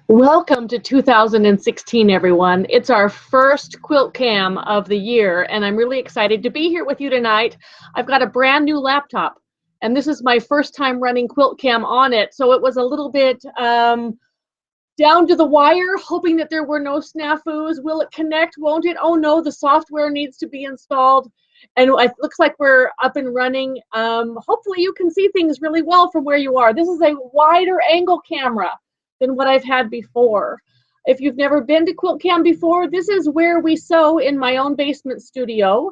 Welcome to 2016, everyone. It's our first Quilt-Cam of the year, and I'm really excited to be here with you tonight. I've got a brand new laptop, and this is my first time running Quilt-Cam on it, so it was a little bit down to the wire, hoping that there were no snafus. Will it connect? Won't it? Oh no, the software needs to be installed. And it looks like we're up and running. Hopefully you can see things really well from where you are. This is a wider angle camera than what I've had before. If you've never been to Quilt-Cam before, this is where we sew in my own basement studio.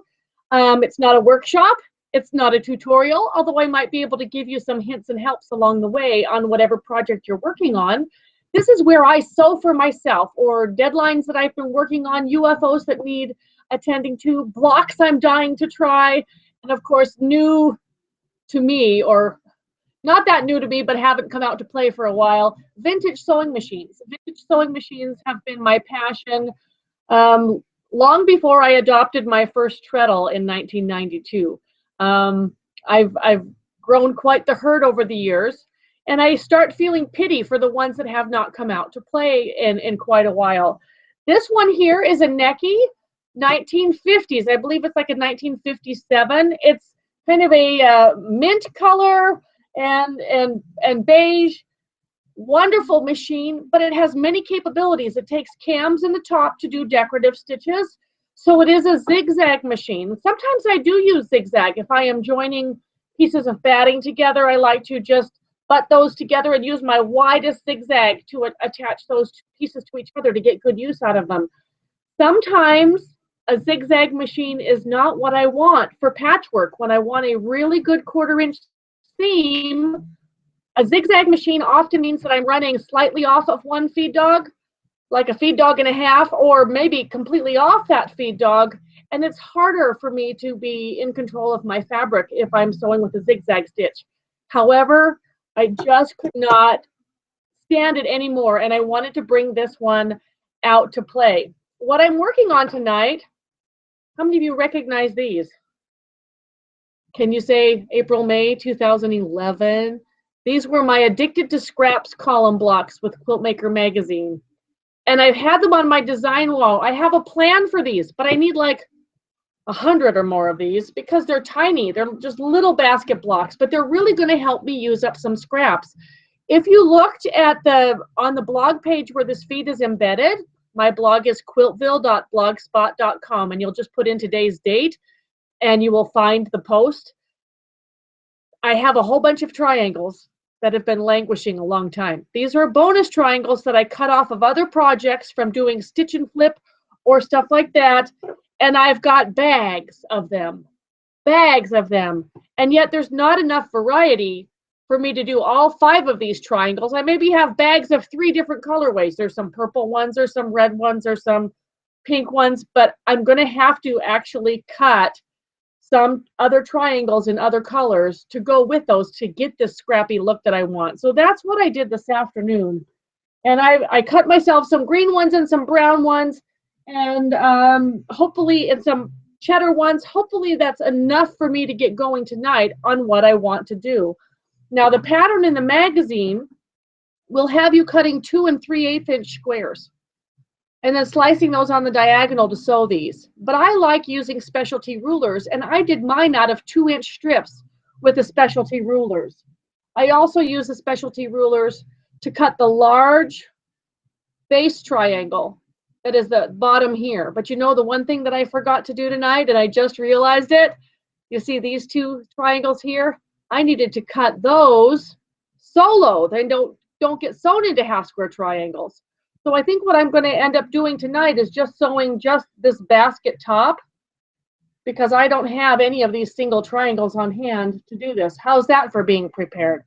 It's not a workshop, it's not a tutorial, although I might be able to give you some hints and helps along the way on whatever project you're working on. This is where I sew for myself, or deadlines that I've been working on, UFOs that need attending to, blocks I'm dying to try, and of course new to me, or not that new to me, but haven't come out to play for a while, vintage sewing machines. Vintage sewing machines have been my passion long before I adopted my first treadle in 1992. I've grown quite the herd over the years, and I start feeling pity for the ones that have not come out to play in quite a while. This one here is a Necchi 1950s. I believe it's like a 1957. It's kind of a mint color and beige. Wonderful machine, but it has many capabilities. It takes cams in the top to do decorative stitches. So it is a zigzag machine. Sometimes I do use zigzag. If I am joining pieces of batting together, I like to just butt those together and use my widest zigzag to attach those pieces to each other to get good use out of them. Sometimes a zigzag machine is not what I want for patchwork. When I want a really good 1/4 inch seam, a zigzag machine often means that I'm running slightly off of one feed dog, like a feed dog and a half, or maybe completely off that feed dog, and it's harder for me to be in control of my fabric if I'm sewing with a zigzag stitch. However, I just could not stand it anymore, and I wanted to bring this one out to play. What I'm working on tonight, how many of you recognize these? Can you say April, May 2011? These were my Addicted to Scraps column blocks with Quiltmaker magazine. And I've had them on my design wall. I have a plan for these, but I need like 100 or more of these because they're tiny. They're just little basket blocks, but they're really going to help me use up some scraps. If you looked at on the blog page where this feed is embedded, my blog is quiltville.blogspot.com, and you'll just put in today's date and you will find the post. I have a whole bunch of triangles that have been languishing a long time. These are bonus triangles that I cut off of other projects from doing stitch and flip or stuff like that, and I've got bags of them, and yet there's not enough variety for me to do all 5 of these triangles. I maybe have bags of 3 different colorways. There's some purple ones, there's some red ones, there's some pink ones, but I'm going to have to actually cut some other triangles in other colors to go with those to get this scrappy look that I want. So that's what I did this afternoon. And I cut myself some green ones and some brown ones, and hopefully, and some cheddar ones. Hopefully that's enough for me to get going tonight on what I want to do. Now the pattern in the magazine will have you cutting 2 3/8 inch squares and then slicing those on the diagonal to sew these. But I like using specialty rulers, and I did mine out of 2-inch strips with the specialty rulers. I also use the specialty rulers to cut the large base triangle that is the bottom here. But you know the one thing that I forgot to do tonight, and I just realized it? You see these 2 triangles here? I needed to cut those solo. They don't get sewn into half square triangles. So I think what I'm going to end up doing tonight is just sewing just this basket top, because I don't have any of these single triangles on hand to do this. How's that for being prepared?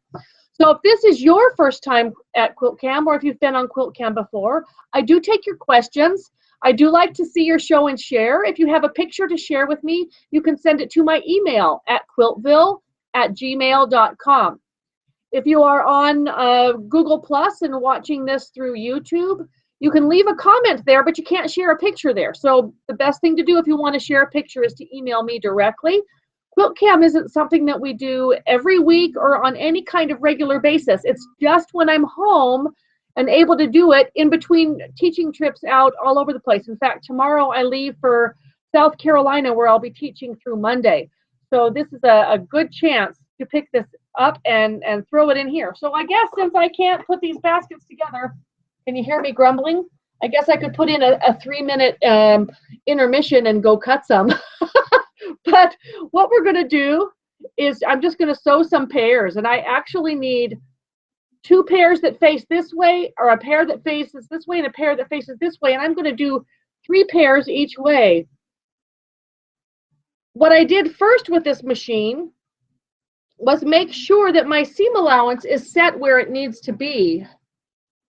So if this is your first time at Quilt-Cam, or if you've been on Quilt-Cam before, I do take your questions. I do like to see your show and share. If you have a picture to share with me, you can send it to my email at quiltville@gmail.com. If you are on Google Plus and watching this through YouTube, you can leave a comment there, but you can't share a picture there. So the best thing to do if you want to share a picture is to email me directly. Quilt-Cam isn't something that we do every week or on any kind of regular basis. It's just when I'm home and able to do it in between teaching trips out all over the place. In fact, tomorrow I leave for South Carolina, where I'll be teaching through Monday. So this is a good chance to pick this up and throw it in here. So I guess since I can't put these baskets together, can you hear me grumbling? I guess I could put in a 3-minute intermission and go cut some. But what we're going to do is I'm just going to sew some pairs, and I actually need 2 pairs that face this way, or a pair that faces this way and a pair that faces this way, and I'm going to do 3 pairs each way. What I did first with this machine was make sure that my seam allowance is set where it needs to be,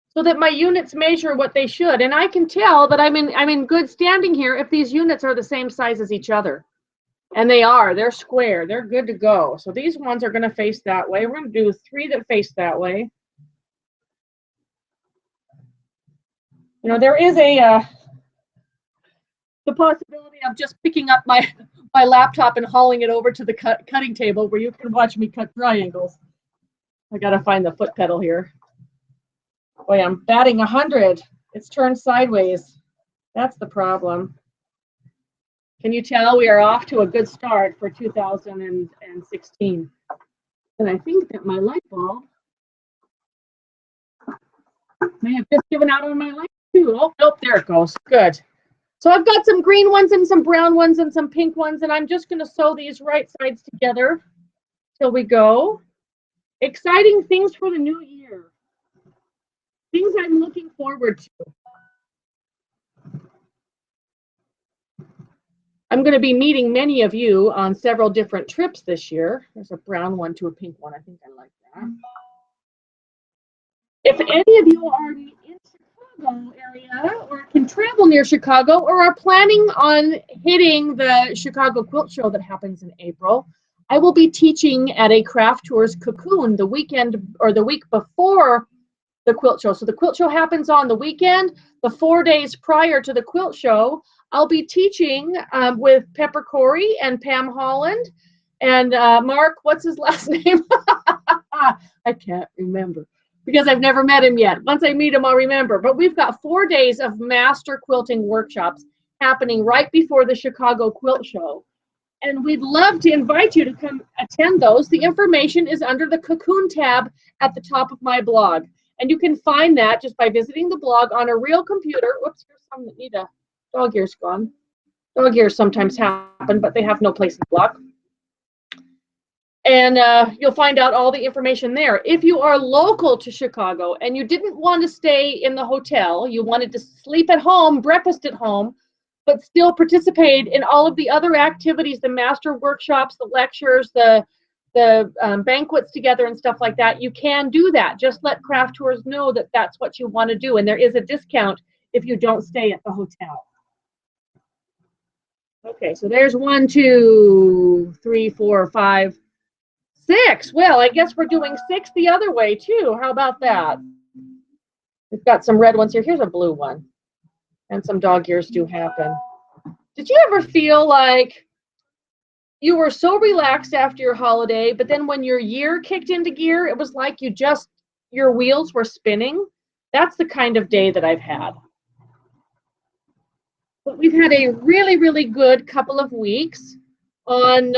so that my units measure what they should. And I can tell that I'm in good standing here if these units are the same size as each other. And they are. They're square. They're good to go. So these ones are going to face that way. We're going to do 3 that face that way. You know, there is the possibility of just picking up my laptop and hauling it over to the cutting table where you can watch me cut triangles. I got to find the foot pedal here. Boy, I'm batting 100. It's turned sideways. That's the problem. Can you tell we are off to a good start for 2016? And I think that my light bulb may have just given out on my light too. Oh, nope, there it goes. Good. So I've got some green ones and some brown ones and some pink ones, and I'm just going to sew these right sides together till we go. Exciting things for the new year. Things I'm looking forward to. I'm going to be meeting many of you on several different trips this year. There's a brown one to a pink one. I think I like that. If any of you are in Chicago area or can travel near Chicago or are planning on hitting the Chicago Quilt Show that happens in April, I will be teaching at a Craft Tours Cocoon the weekend or the week before the Quilt Show. So the Quilt Show happens on the weekend. The 4 days prior to the Quilt Show, I'll be teaching with Pepper Corey and Pam Holland and Mark, what's his last name? I can't remember because I've never met him yet. Once I meet him, I'll remember. But we've got 4 days of master quilting workshops happening right before the Chicago Quilt Show. And we'd love to invite you to come attend those. The information is under the Cocoon tab at the top of my blog. And you can find that just by visiting the blog on a real computer. Whoops, here's some that need a dog ear's gone. Dog ears sometimes happen, but they have no place in the blog. And you'll find out all the information there. If you are local to Chicago and you didn't want to stay in the hotel, you wanted to sleep at home, breakfast at home, but still participate in all of the other activities, the master workshops, the lectures, the banquets together and stuff like that, you can do that. Just let Craft Tours know that that's what you want to do. And there is a discount if you don't stay at the hotel. Okay, so there's 1, 2, 3, 4, 5, 6. Well, I guess we're doing 6 the other way too. How about that? We've got some red ones here. Here's a blue one. And some dog ears do happen. Did you ever feel like you were so relaxed after your holiday, but then when your year kicked into gear, it was like your wheels were spinning? That's the kind of day that I've had. But we've had a really, really good couple of weeks. On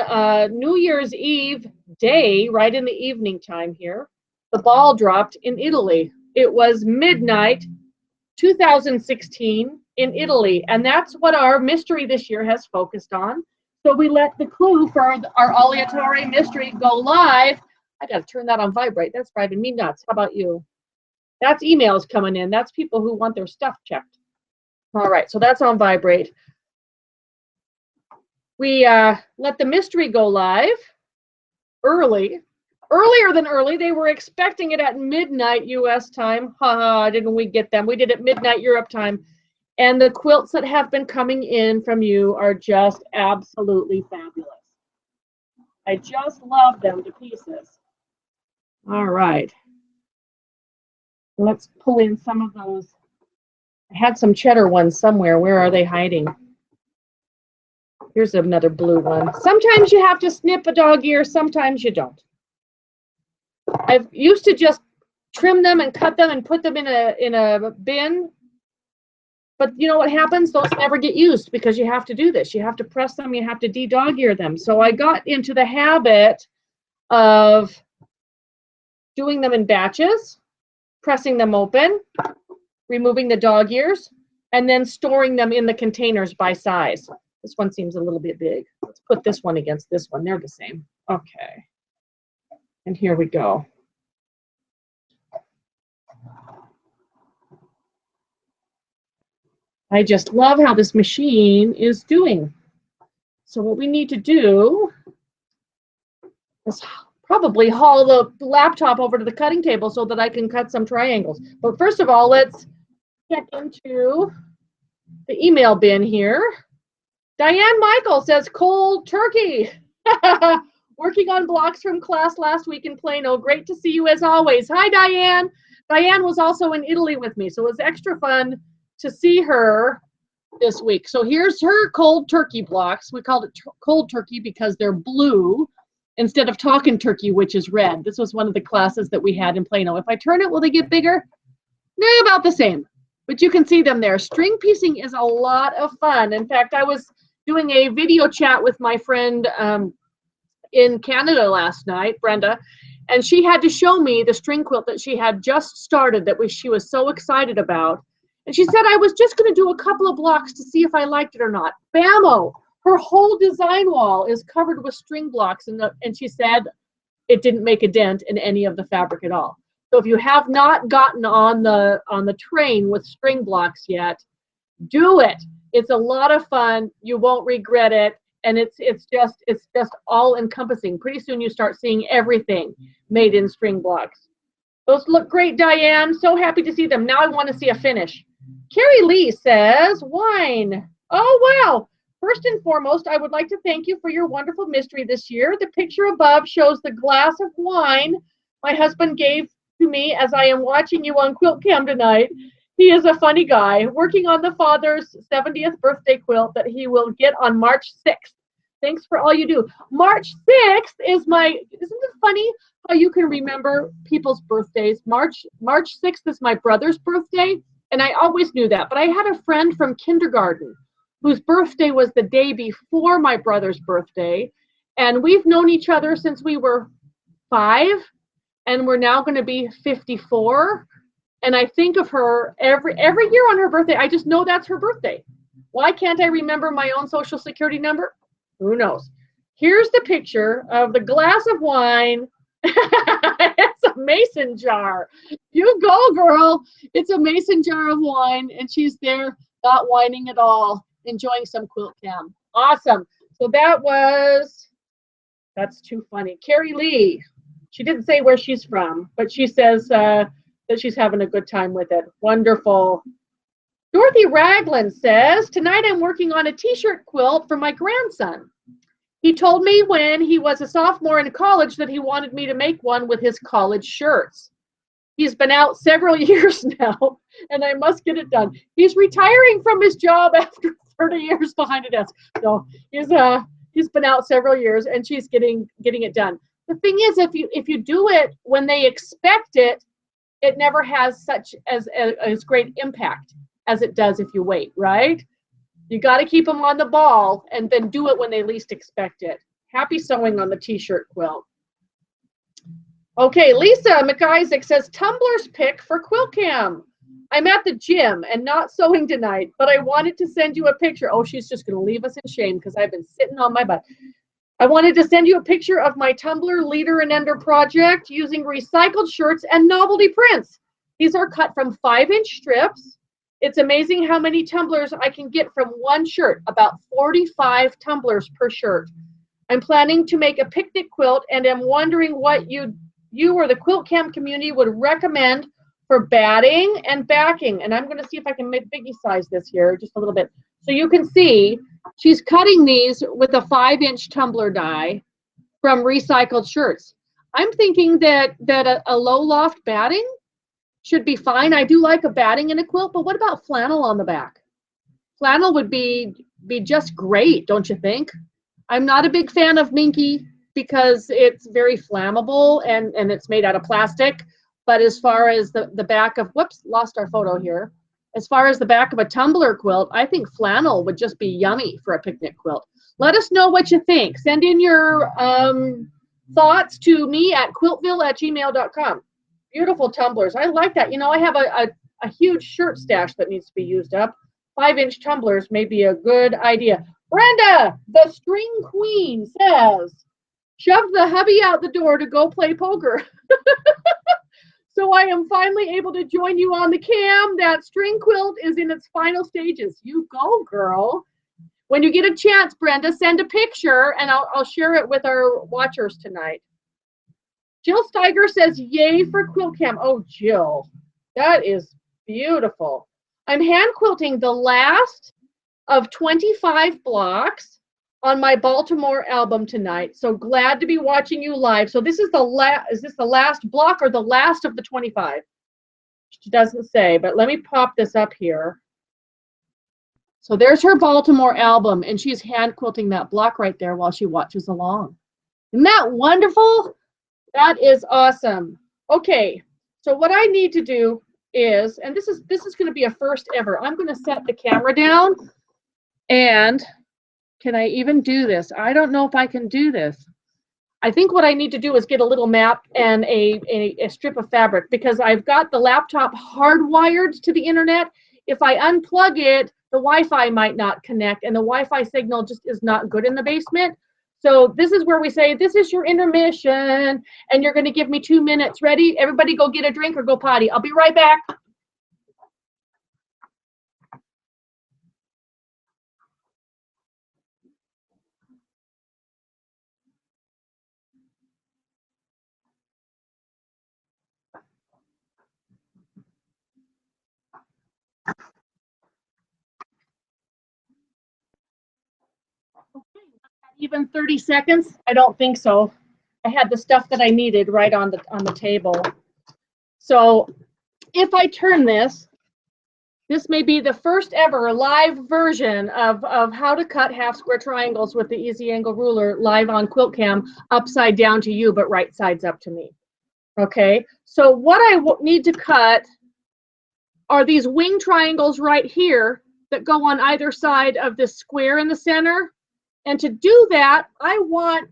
New Year's Eve day, right in the evening time here, the ball dropped in Italy. It was midnight 2016 in Italy, and that's what our mystery this year has focused on. So we let the clue for our Aleatore mystery go live. I got to turn that on vibrate. That's driving me nuts. How about you? That's emails coming in. That's people who want their stuff checked. All right, so that's on vibrate. We let the mystery go live earlier than early. They were expecting it at midnight U.S. time. Haha, didn't we get them? We did it midnight Europe time. And the quilts that have been coming in from you are just absolutely fabulous. I just love them to pieces. All right. Let's pull in some of those. I had some cheddar ones somewhere. Where are they hiding? Here's another blue one. Sometimes you have to snip a dog ear, sometimes you don't. I've used to just trim them and cut them and put them in a bin. But you know what happens? Those never get used because you have to do this. You have to press them. You have to de-dog ear them. So I got into the habit of doing them in batches, pressing them open, removing the dog ears, and then storing them in the containers by size. This one seems a little bit big. Let's put this one against this one. They're the same. Okay. And here we go. I just love how this machine is doing. So what we need to do is probably haul the laptop over to the cutting table so that I can cut some triangles. But first of all, let's get into the email bin here. Diane Michael says, cold turkey. Working on blocks from class last week in Plano. Great to see you as always. Hi, Diane. Diane was also in Italy with me, so it was extra fun to see her this week. So here's her cold turkey blocks. We called it cold turkey because they're blue instead of talking turkey, which is red. This was one of the classes that we had in Plano. If I turn it, will they get bigger? No, about the same. But you can see them there. String piecing is a lot of fun. In fact, I was doing a video chat with my friend in Canada last night, Brenda, and she had to show me the string quilt that she had just started that she was so excited about. And she said, I was just going to do a couple of blocks to see if I liked it or not. Bammo! Her whole design wall is covered with string blocks, and she said it didn't make a dent in any of the fabric at all. So if you have not gotten on the train with string blocks yet, do it. It's a lot of fun. You won't regret it, and it's just all encompassing. Pretty soon you start seeing everything made in string blocks. Those look great, Diane. So happy to see them. Now I want to see a finish. Carrie Lee says, wine. Oh, wow. First and foremost, I would like to thank you for your wonderful mystery this year. The picture above shows the glass of wine my husband gave to me as I am watching you on Quilt-Cam tonight. He is a funny guy, working on the father's 70th birthday quilt that he will get on March 6th. Thanks for all you do. March 6th is isn't it funny how you can remember people's birthdays? March 6th is my brother's birthday, and I always knew that. But I had a friend from kindergarten whose birthday was the day before my brother's birthday, and we've known each other since we were 5, and we're now going to be 54. And I think of her every year on her birthday. I just know that's her birthday. Why can't I remember my own social security number? Who knows? Here's the picture of the glass of wine. It's a mason jar. You go, girl. It's a mason jar of wine, and she's there, not whining at all, enjoying some Quilt-Cam. Awesome. So that's too funny. Carrie Lee. She didn't say where she's from, but she says that she's having a good time with it. Wonderful. Dorothy Ragland says, tonight I'm working on a t-shirt quilt for my grandson. He told me when he was a sophomore in college that he wanted me to make one with his college shirts. He's been out several years now, and I must get it done. He's retiring from his job after 30 years behind a desk. So he's been out several years, and she's getting it done. The thing is, if you do it when they expect it, it never has such as great impact as it does if you wait, right? You got to keep them on the ball and then do it when they least expect it. Happy sewing on the t-shirt quilt. Okay, Lisa McIsaac says, Tumblr's pick for Quilt-Cam. I'm at the gym and not sewing tonight, but I wanted to send you a picture. Oh, she's just going to leave us in shame because I've been sitting on my butt. I wanted to send you a picture of my Tumbler Leader and Ender project using recycled shirts and novelty prints. These are cut from 5-inch strips. It's amazing how many tumblers I can get from one shirt, about 45 tumblers per shirt. I'm planning to make a picnic quilt and am wondering what you or the Quilt-Cam community would recommend for batting and backing. And I'm going to see if I can biggie size this here just a little bit. So you can see she's cutting these with a 5-inch tumbler die from recycled shirts. I'm thinking that a low loft batting should be fine. I do like a batting in a quilt, but what about flannel on the back? Flannel would be just great, don't you think? I'm not a big fan of minky because it's very flammable and it's made out of plastic, But as far as the back of, whoops, lost our photo here. As far as the back of a tumbler quilt, I think flannel would just be yummy for a picnic quilt. Let us know what you think. Send in your thoughts to me at quiltville@gmail.com. Beautiful tumblers. I like that. You know, I have a huge shirt stash that needs to be used up. 5-inch tumblers may be a good idea. Brenda, the string queen, says, shove the hubby out the door to go play poker. So I am finally able to join you on the cam. That string quilt is in its final stages. You go, girl. When you get a chance, Brenda, send a picture and I'll share it with our watchers tonight. Jill Steiger says, yay for Quilt-Cam. Oh, Jill, that is beautiful. I'm hand quilting the last of 25 blocks on my Baltimore album tonight. So glad to be watching you live. So this is is this the last block or the last of the 25? She doesn't say, but let me pop this up here. So there's her Baltimore album, and she's hand quilting that block right there while she watches along. Isn't that wonderful? That is awesome. Okay, so what I need to do is, and this is going to be a first ever. I'm going to set the camera down, and can I even do this? I don't know if I can do this. I think what I need to do is get a little map and a strip of fabric, because I've got the laptop hardwired to the internet. If I unplug it, the Wi-Fi might not connect, and the Wi-Fi signal just is not good in the basement. So this is where we say, this is your intermission, and you're going to give me 2 minutes. Ready? Everybody go get a drink or go potty. I'll be right back. Even 30 seconds? I don't think so. I had the stuff that I needed right on the table. So if I turn this, this may be the first ever live version of how to cut half square triangles with the easy angle ruler live on Quilt-Cam, upside down to you, but right sides up to me. Okay, so what I need to cut are these wing triangles right here that go on either side of this square in the center. And to do that, I want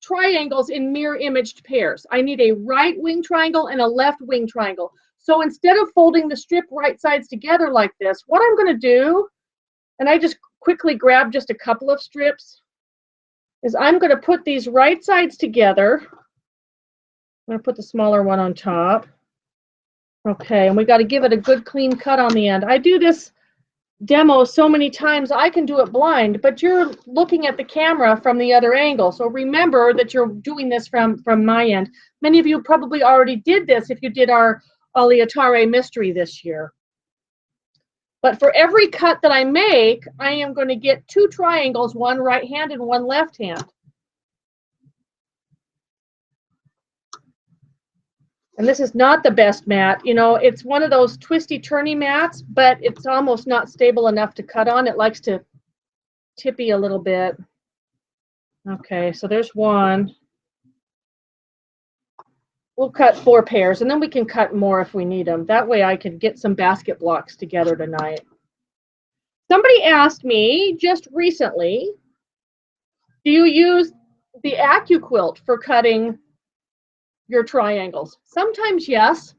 triangles in mirror imaged pairs. I need a right wing triangle and a left wing triangle. So instead of folding the strip right sides together like this, what I'm going to do, and I just quickly grab just a couple of strips, is I'm going to put these right sides together. I'm going to put the smaller one on top. Okay, and we got to give it a good clean cut on the end. I do this demo so many times I can do it blind, but you're looking at the camera from the other angle. So remember that you're doing this from my end. Many of you probably already did this if you did our Aleatare mystery this year. But for every cut that I make, I am going to get 2 triangles, one right hand and one left hand. And this is not the best mat. You know, it's one of those twisty turny mats, but it's almost not stable enough to cut on. It likes to tippy a little bit. Okay, so there's one. We'll cut 4 pairs, and then we can cut more if we need them. That way I can get some basket blocks together tonight. Somebody asked me just recently, do you use the AccuQuilt for cutting your triangles? Sometimes yes,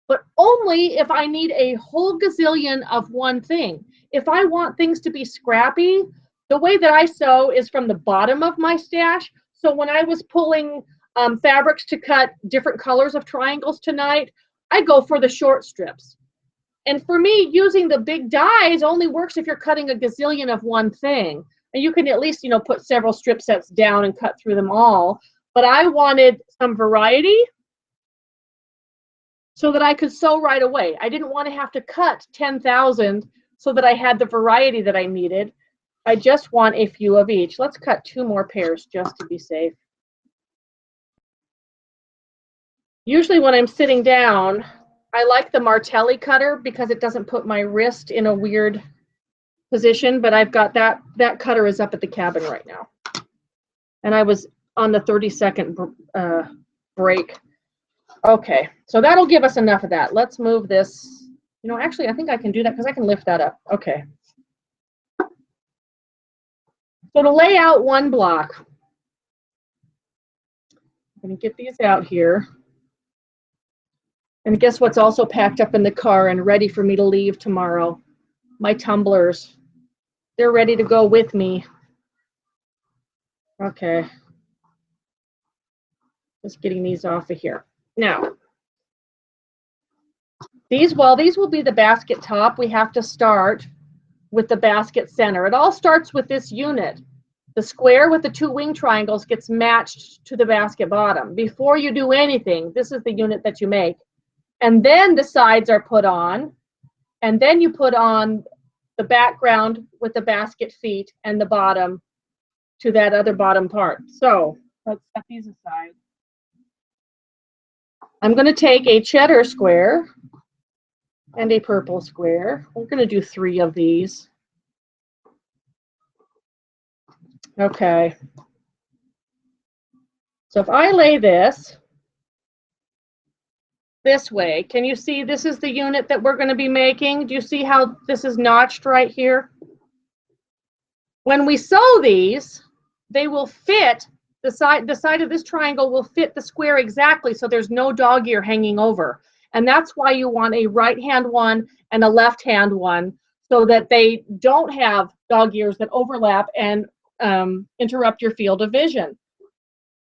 but only if I need a whole gazillion of one thing. If I want things to be scrappy, the way that I sew is from the bottom of my stash. So when I was pulling fabrics to cut different colors of triangles tonight, I go for the short strips. And for me, using the big dies only works if you're cutting a gazillion of one thing. And you can at least, you know, put several strip sets down and cut through them all. But I wanted some variety so that I could sew right away. I didn't want to have to cut 10,000 so that I had the variety that I needed. I just want a few of each. Let's cut 2 more pairs just to be safe. Usually when I'm sitting down, I like the Martelli cutter because it doesn't put my wrist in a weird position, but I've got that cutter is up at the cabin right now. And I was on the 30-second break. Okay, so that'll give us enough of that. Let's move this. You know, actually, I think I can do that because I can lift that up. Okay. So to lay out one block, I'm going to get these out here. And guess what's also packed up in the car and ready for me to leave tomorrow? My tumblers. They're ready to go with me. Okay. Just getting these off of here. Now, these will be the basket top. We have to start with the basket center. It all starts with this unit. The square with the two wing triangles gets matched to the basket bottom. Before you do anything, this is the unit that you make. And then the sides are put on, and then you put on the background with the basket feet and the bottom to that other bottom part. So let's set these aside. I'm going to take a cheddar square and a purple square. We're going to do 3 of these. Okay. So if I lay this way, can you see this is the unit that we're going to be making? Do you see how this is notched right here? When we sew these, they will fit the side of this triangle will fit the square exactly, so there's no dog ear hanging over. And that's why you want a right hand one and a left hand one, so that they don't have dog ears that overlap and interrupt your field of vision.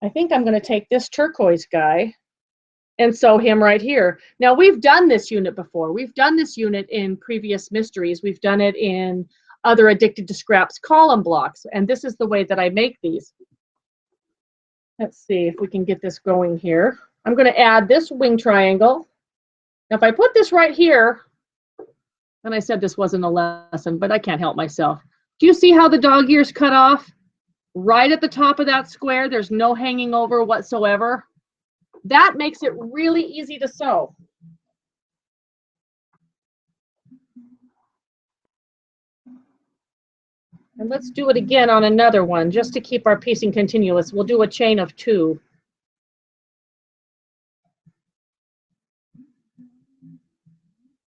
I think I'm going to take this turquoise guy and sew him right here. Now, we've done this unit before. We've done this unit in previous mysteries. We've done it in other Addicted to Scraps column blocks, and this is the way that I make these. Let's see if we can get this going here. I'm going to add this wing triangle. Now, if I put this right here, and I said this wasn't a lesson, but I can't help myself. Do you see how the dog ears cut off? Right at the top of that square, there's no hanging over whatsoever. That makes it really easy to sew. And let's do it again on another one, just to keep our piecing continuous. We'll do a chain of 2.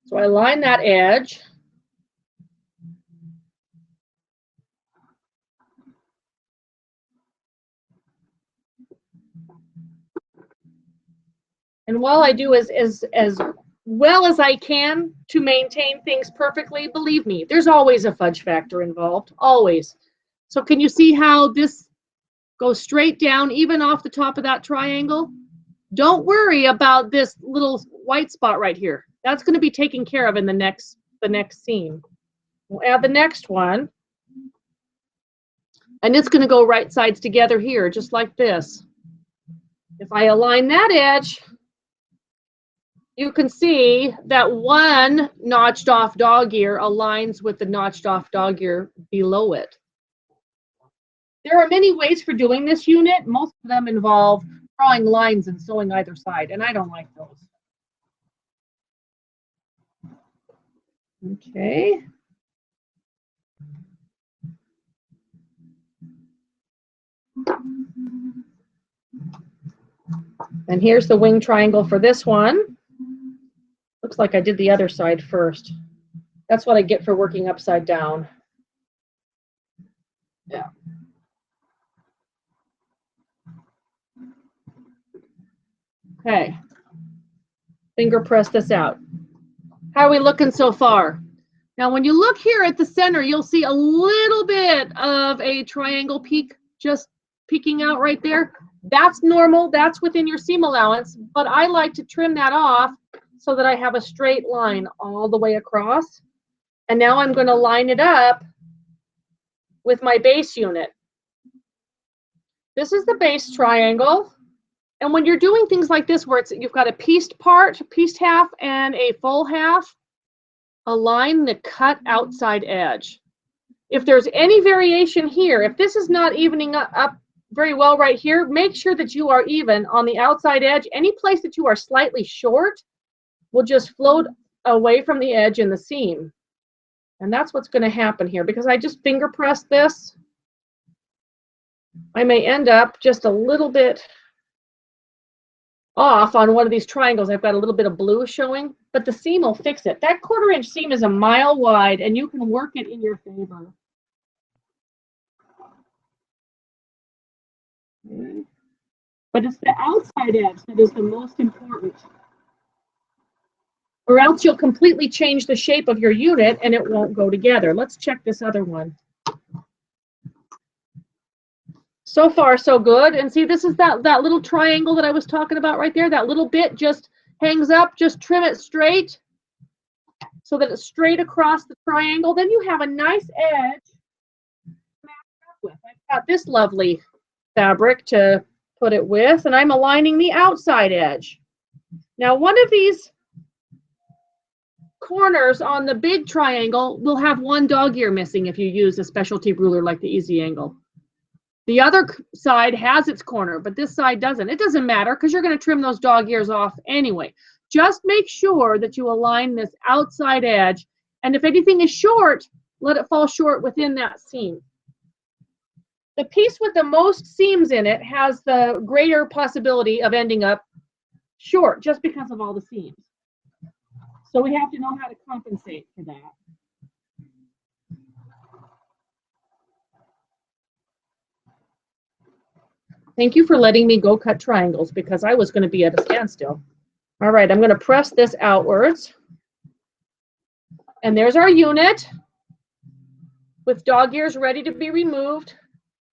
So I line that edge. And while I do as well as I can to maintain things perfectly, believe me, there's always a fudge factor involved, always. So can you see how this goes straight down, even off the top of that triangle? Don't worry about this little white spot right here. That's going to be taken care of in the next seam. We'll add the next one. And it's going to go right sides together here, just like this. If I align that edge, you can see that one notched off dog ear aligns with the notched off dog ear below it. There are many ways for doing this unit. Most of them involve drawing lines and sewing either side, and I don't like those. Okay. And here's the wing triangle for this one. Looks like I did the other side first. That's what I get for working upside down. Yeah. Okay. Finger press this out. How are we looking so far? Now, when you look here at the center, you'll see a little bit of a triangle peak just peeking out right there. That's normal. That's within your seam allowance, but I like to trim that off so that I have a straight line all the way across. And now I'm going to line it up with my base unit. This is the base triangle. And when you're doing things like this, where you've got a pieced part, pieced half, and a full half, align the cut outside edge. If there's any variation here, if this is not evening up very well right here, make sure that you are even on the outside edge. Any place that you are slightly short will just float away from the edge in the seam. And that's what's going to happen here. Because I just finger pressed this, I may end up just a little bit off on one of these triangles. I've got a little bit of blue showing, but the seam will fix it. That 1/4 inch seam is a mile wide, and you can work it in your favor. Okay. But it's the outside edge that is the most important, or else you'll completely change the shape of your unit and it won't go together. Let's check this other one. So far, so good. And see, this is that little triangle that I was talking about right there. That little bit just hangs up. Just trim it straight so that it's straight across the triangle. Then you have a nice edge to match up with. I've got this lovely fabric to put it with, and I'm aligning the outside edge. Now, one of these corners on the big triangle will have one dog ear missing if you use a specialty ruler like the Easy Angle. The other side has its corner, but this side doesn't. It doesn't matter because you're going to trim those dog ears off anyway. Just make sure that you align this outside edge, and if anything is short, let it fall short within that seam. The piece with the most seams in it has the greater possibility of ending up short just because of all the seams. So we have to know how to compensate for that. Thank you for letting me go cut triangles because I was going to be at a standstill. All right, I'm going to press this outwards. And there's our unit with dog ears ready to be removed.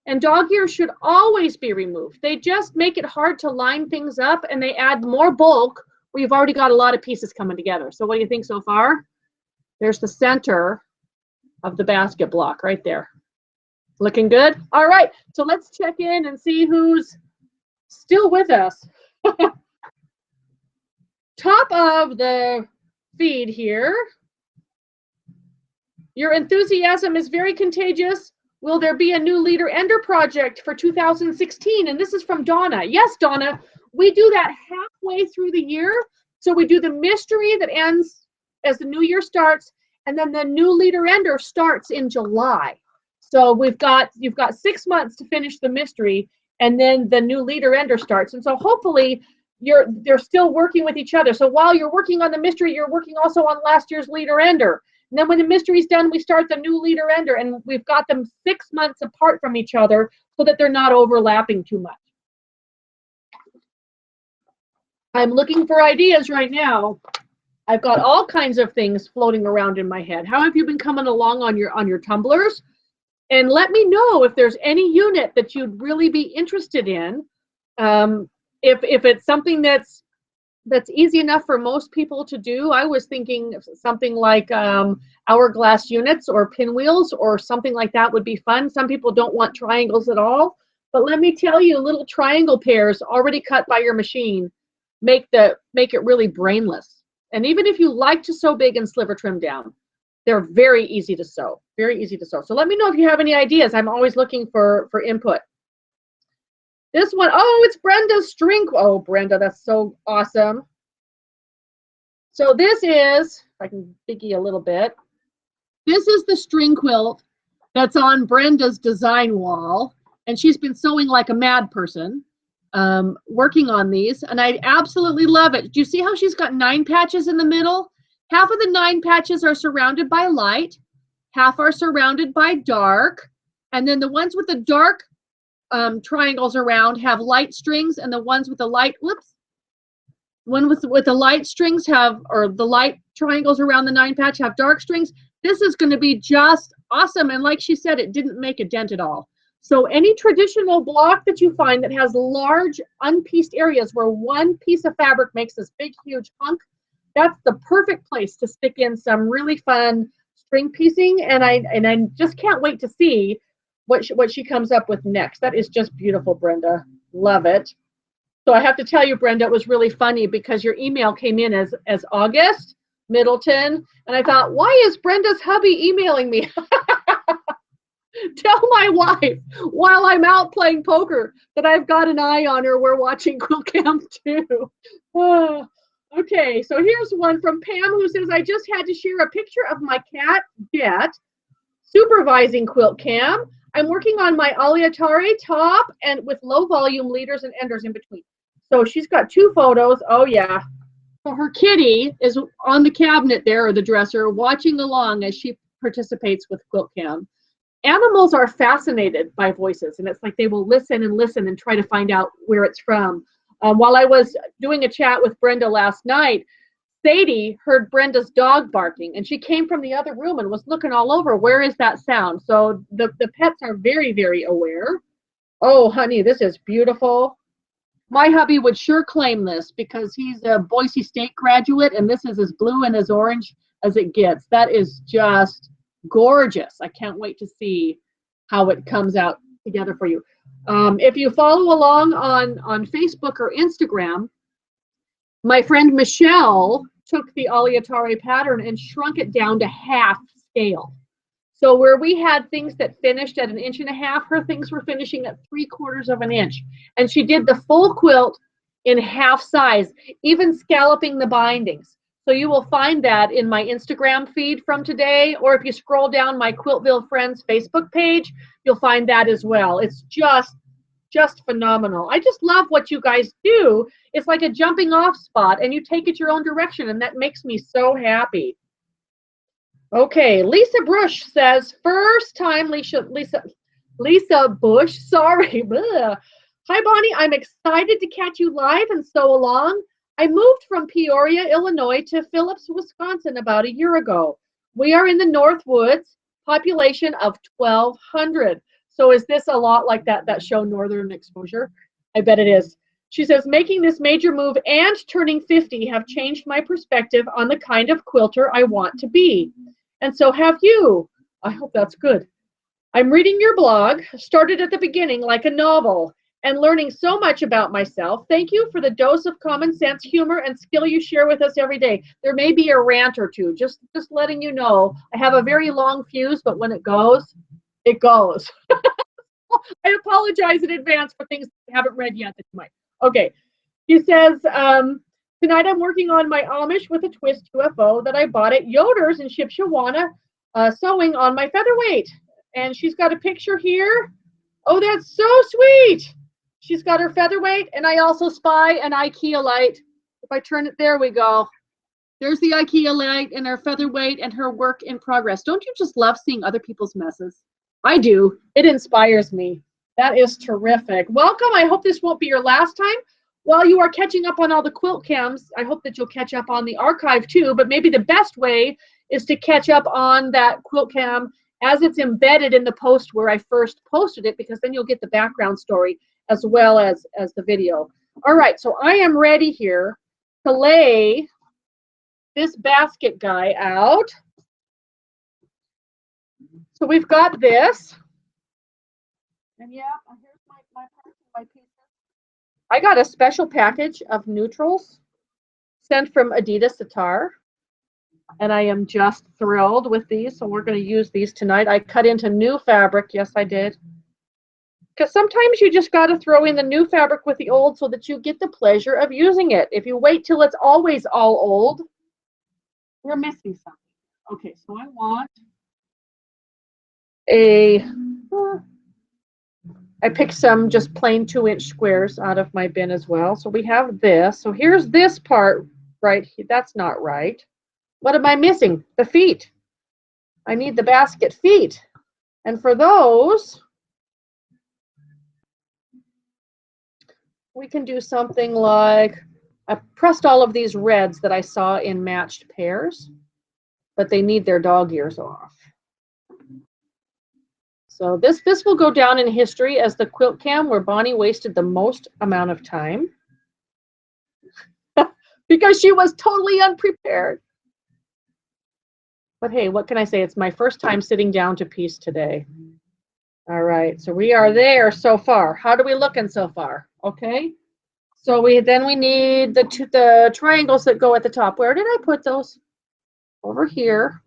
And dog ears should always be removed. They just make it hard to line things up, and they add more bulk where you've already got a lot of pieces coming together. So what do you think so far? There's the center of the basket block right there. Looking good? All right, so let's check in and see who's still with us. Top of the feed here. Your enthusiasm is very contagious. Will there be a new Leader Ender project for 2016? And this is from Donna. Yes, Donna, we do that halfway through the year. So we do the mystery that ends as the new year starts, and then the new Leader Ender starts in July. So you've got 6 months to finish the mystery, and then the new Leader Ender starts. And so hopefully they're still working with each other. So while you're working on the mystery, you're working also on last year's Leader Ender. And then when the mystery's done, we start the new Leader Ender, and we've got them 6 months apart from each other so that they're not overlapping too much. I'm looking for ideas right now. I've got all kinds of things floating around in my head. How have you been coming along on your tumblers? And let me know if there's any unit that you'd really be interested in. If it's something that's easy enough for most people to do. I was thinking something like hourglass units or pinwheels or something like that would be fun. Some people don't want triangles at all. But let me tell you, little triangle pairs already cut by your machine make it really brainless. And even if you like to sew big and sliver trim down, they're very easy to sew, very easy to sew. So let me know if you have any ideas. I'm always looking for input. This one, oh, it's Brenda's string. Oh, Brenda, that's so awesome. So this is, if I can biggie a little bit, this is the string quilt that's on Brenda's design wall. And she's been sewing like a mad person, working on these. And I absolutely love it. Do you see how she's got 9 patches in the middle? Half of the 9 patches are surrounded by light, half are surrounded by dark, and then the ones with the dark triangles around have light strings, and the ones with the light, one with the light strings have, or the light triangles around the 9 patch have dark strings. This is going to be just awesome, and like she said, it didn't make a dent at all. So any traditional block that you find that has large unpieced areas where one piece of fabric makes this big huge hunk, that's the perfect place to stick in some really fun string piecing, and I just can't wait to see what she comes up with next. That is just beautiful, Brenda. Love it. So I have to tell you, Brenda, it was really funny because your email came in as August Middleton, and I thought, why is Brenda's hubby emailing me? Tell my wife while I'm out playing poker that I've got an eye on her. We're watching Quilt-Cam too. Okay, so here's one from Pam who says, I just had to share a picture of my cat, Jet, supervising Quilt-Cam. I'm working on my Aliatari top and with low volume leaders and enders in between. So she's got 2 photos. Oh yeah. So her kitty is on the cabinet there, or the dresser, watching along as she participates with Quilt-Cam. Animals are fascinated by voices, and it's like they will listen and listen and try to find out where it's from. While I was doing a chat with Brenda last night, Sadie heard Brenda's dog barking, and she came from the other room and was looking all over. Where is that sound? So the pets are very, very aware. Oh, honey, this is beautiful. My hubby would sure claim this because he's a Boise State graduate, and this is as blue and as orange as it gets. That is just gorgeous. I can't wait to see how it comes out together for you. If you follow along on Facebook or Instagram, my friend Michelle took the Aliatare pattern and shrunk it down to half scale. So where we had things that finished at 1.5 inches, her things were finishing at 3/4 of an inch. And she did the full quilt in half size, even scalloping the bindings. So you will find that in my Instagram feed from today, or if you scroll down my Quiltville Friends Facebook page, you'll find that as well. It's just phenomenal. I just love what you guys do. It's like a jumping off spot, and you take it your own direction, and that makes me so happy. Okay, Lisa Bush says, first time, Lisa Bush, sorry. Bleh. Hi, Bonnie, I'm excited to catch you live and so along. I moved from Peoria, Illinois to Phillips, Wisconsin about a year ago. We are in the North Woods, population of 1,200. So is this a lot like that show Northern Exposure? I bet it is. She says, making this major move and turning 50 have changed my perspective on the kind of quilter I want to be. And so have you. I hope that's good. I'm reading your blog, started at the beginning like a novel, and learning so much about myself. Thank you for the dose of common sense, humor, and skill you share with us every day. There may be a rant or two, just letting you know. I have a very long fuse, but when it goes, it goes. I apologize in advance for things I haven't read yet that you might. Okay. He says, tonight I'm working on my Amish with a twist UFO that I bought at Yoder's in Shipshewana, sewing on my featherweight. And she's got a picture here. Oh, that's so sweet. She's got her featherweight, and I also spy an IKEA light. If I turn it, there we go. There's the IKEA light and her featherweight and her work in progress. Don't you just love seeing other people's messes? I do. It inspires me. That is terrific. Welcome. I hope this won't be your last time. While you are catching up on all the Quilt-Cams, I hope that you'll catch up on the archive too, but maybe the best way is to catch up on that Quilt-Cam as it's embedded in the post where I first posted it, because then you'll get the background story as well as the video. All right, so I am ready here to lay this basket guy out. So we've got this. And yeah, here's my parts and my pieces. I got a special package of neutrals sent from Adidas Sitar. And I am just thrilled with these. So we're going to use these tonight. I cut into new fabric. Yes, I did. Because sometimes you just got to throw in the new fabric with the old so that you get the pleasure of using it. If you wait till it's always all old, you're missing something. Okay, so I want I picked some just plain 2-inch squares out of my bin as well. So we have this. So here's this part right here. That's not right. What am I missing? The feet. I need the basket feet. And for those, we can do something like, I pressed all of these reds that I saw in matched pairs, but they need their dog ears off. So this will go down in history as the Quilt-Cam where Bonnie wasted the most amount of time because she was totally unprepared. But hey, what can I say? It's my first time sitting down to piece today. All right, so we are there so far. How are we looking so far? Okay. So we need the triangles that go at the top. Where did I put those? Over here.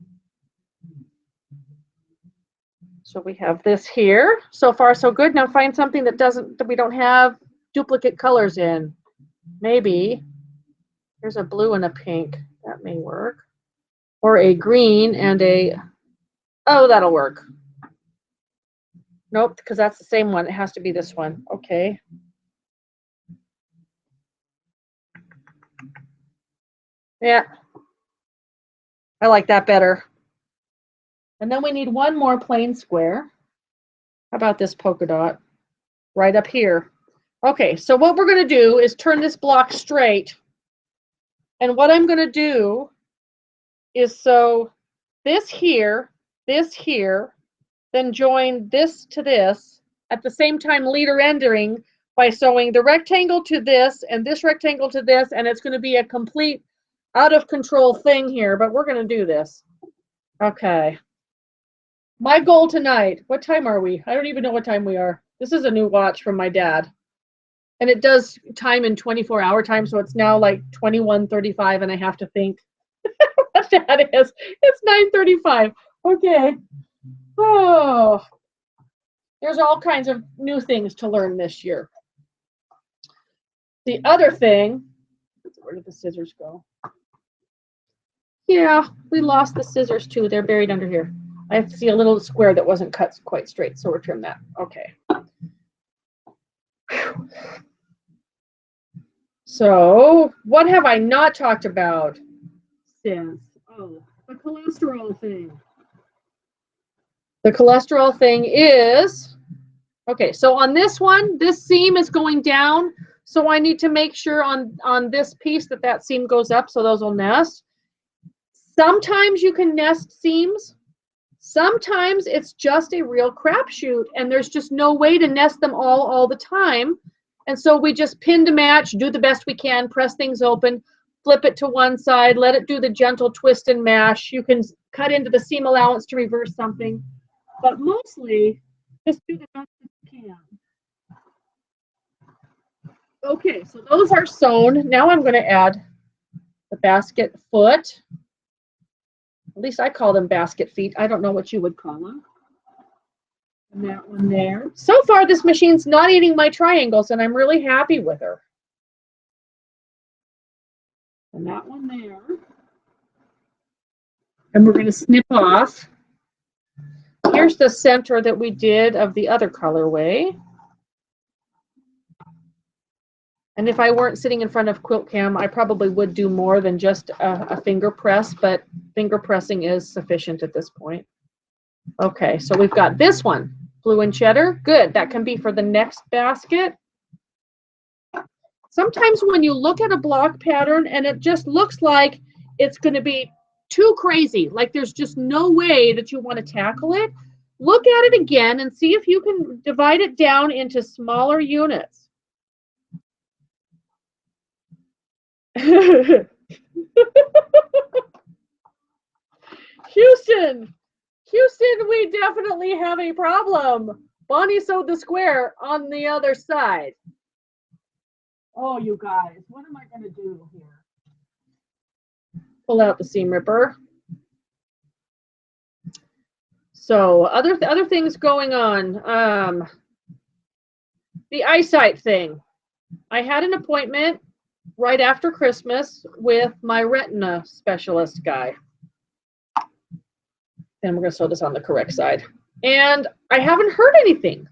So we have this here. So far, so good. Now find something that we don't have duplicate colors in. Maybe there's a blue and a pink. That may work. Or a green and a, oh, that'll work. Nope, because that's the same one. It has to be this one. Okay. Yeah, I like that better. And then we need one more plain square. How about this polka dot right up here? Okay, so what we're going to do is turn this block straight. And what I'm going to do is sew this here, then join this to this, at the same time leader ending by sewing the rectangle to this and this rectangle to this, and it's going to be a complete out of control thing here, but we're going to do this. Okay. My goal tonight, what time are we? I don't even know what time we are. This is a new watch from my dad. And it does time in 24-hour time, so it's now like 21:35, and I have to think what that is. It's 9:35. Okay. Oh, there's all kinds of new things to learn this year. The other thing, where did the scissors go? Yeah, we lost the scissors too. They're buried under here. I have to see a little square that wasn't cut quite straight, so we'll trim that. Okay. So, what have I not talked about since? Oh, the cholesterol thing. The cholesterol thing is, okay, so on this one, this seam is going down, so I need to make sure on this piece that seam goes up, so those will nest. Sometimes you can nest seams. Sometimes it's just a real crapshoot, and there's just no way to nest them all the time. And so we just pin to match, do the best we can, press things open, flip it to one side, let it do the gentle twist and mash. You can cut into the seam allowance to reverse something, but mostly just do the best you can. Okay, so those are sewn. Now I'm going to add the basket foot. At least I call them basket feet. I don't know what you would call them. And that one there. So far, this machine's not eating my triangles, and I'm really happy with her. And that one there. And we're going to snip off. Here's the center that we did of the other colorway. And if I weren't sitting in front of Quilt-Cam, I probably would do more than just a finger press, but finger pressing is sufficient at this point. Okay, so we've got this one, blue and cheddar. Good, that can be for the next basket. Sometimes when you look at a block pattern and it just looks like it's going to be too crazy, like there's just no way that you want to tackle it, look at it again and see if you can divide it down into smaller units. Houston, we definitely have a problem. Bonnie sewed the square on the other side. Oh, you guys, what am I going to do here? Pull out the seam ripper. So other things going on. The eyesight thing. I had an appointment right after Christmas with my retina specialist guy. And we're going to sew this on the correct side. And I haven't heard anything.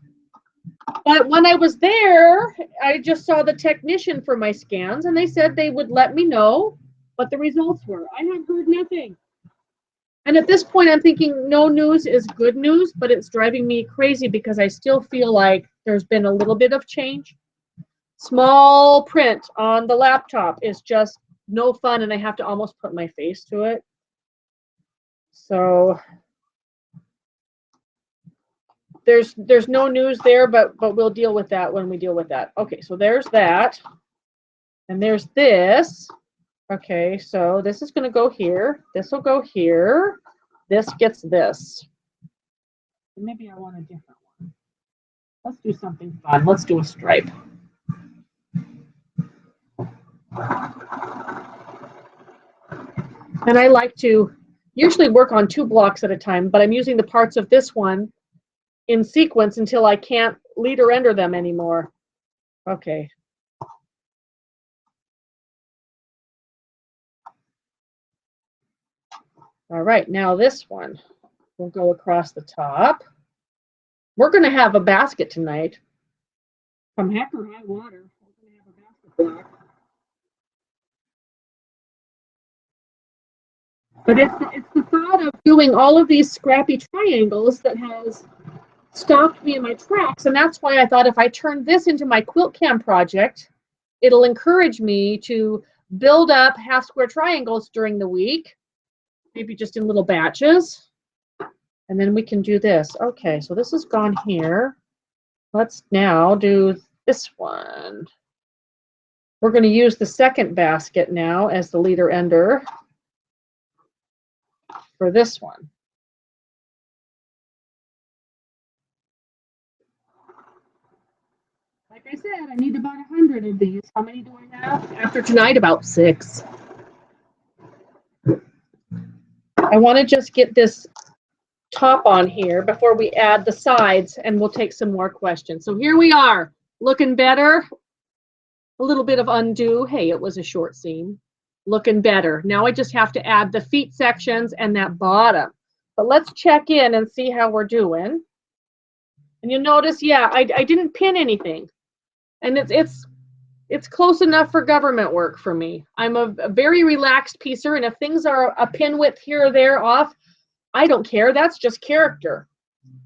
But when I was there, I just saw the technician for my scans, and they said they would let me know what the results were. I have heard nothing. And at this point, I'm thinking no news is good news, but it's driving me crazy because I still feel like there's been a little bit of change. Small print on the laptop is just no fun, and I have to almost put my face to it. So there's no news there, but we'll deal with that when we deal with that. Okay, so there's that. And there's this. Okay, so this is going to go here. This will go here. This gets this. Maybe I want a different one. Let's do something fun. Let's do a stripe. And I like to usually work on 2 blocks at a time, but I'm using the parts of this one in sequence until I can't lead or enter them anymore. Okay. All right, now this one will go across the top. We're going to have a basket tonight. From heck or high water, we're going to have a basket block. But it's the thought of doing all of these scrappy triangles that has stopped me in my tracks. And that's why I thought if I turn this into my Quilt-Cam project, it'll encourage me to build up half square triangles during the week, maybe just in little batches. And then we can do this. Okay, so this has gone here. Let's now do this one. We're going to use the second basket now as the leader ender for this one. Like I said, I need about 100 of these. How many do I have? After tonight, about 6. I want to just get this top on here before we add the sides, and we'll take some more questions. So here we are, looking better. A little bit of undo. Hey, it was a short seam. Looking better. Now I just have to add the feet sections and that bottom. But let's check in and see how we're doing. And you'll notice, yeah, I didn't pin anything. And it's close enough for government work for me. I'm a very relaxed piecer, and if things are a pin width here or there off, I don't care. That's just character.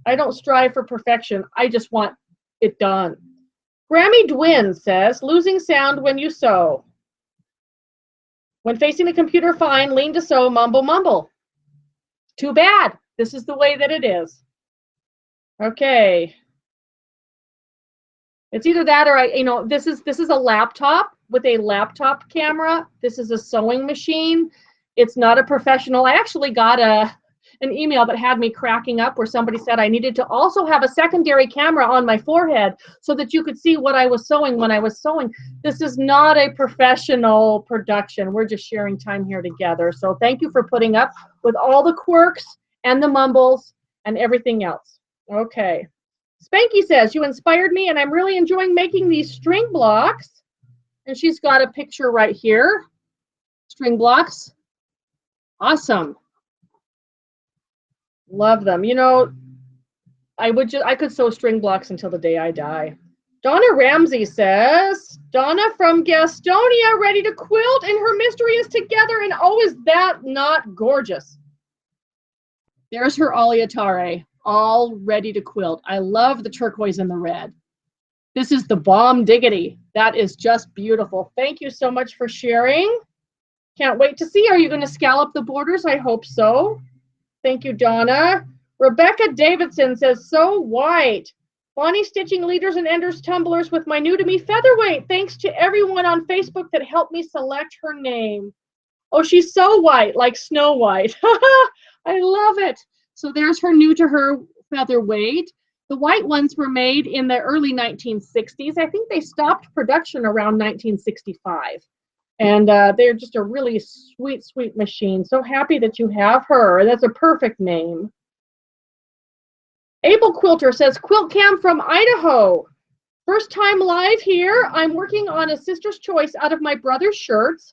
I don't strive for perfection. I just want it done. Grammy Dwin says, losing sound when you sew. When facing the computer, fine. Lean to sew, mumble, mumble. Too bad. This is the way that it is. Okay. It's either that or this is a laptop with a laptop camera. This is a sewing machine. It's not a professional. I actually got an email that had me cracking up where somebody said I needed to also have a secondary camera on my forehead so that you could see what I was sewing when I was sewing. This is not a professional production. We're just sharing time here together. So thank you for putting up with all the quirks and the mumbles and everything else. Okay. Spanky says, you inspired me and I'm really enjoying making these string blocks. And she's got a picture right here. String blocks. Awesome. Love them. You know, I could sew string blocks until the day I die. Donna Ramsey says, Donna from Gastonia, ready to quilt, and her mystery is together. And oh, is that not gorgeous? There's her Aliatare, all ready to quilt. I love the turquoise and the red. This is the bomb diggity. That is just beautiful. Thank you so much for sharing. Can't wait to see. Are you going to scallop the borders? I hope so. Thank you, Donna. Rebecca Davidson says, so white. Bonnie stitching leaders and enders tumblers with my new to me featherweight. Thanks to everyone on Facebook that helped me select her name. Oh, she's so white, like Snow White. I love it. So there's her new to her featherweight. The white ones were made in the early 1960s. I think they stopped production around 1965. And they're just a really sweet, sweet machine. So happy that you have her. That's a perfect name. Abel Quilter says, Quilt-Cam from Idaho. First time live here. I'm working on a sister's choice out of my brother's shirts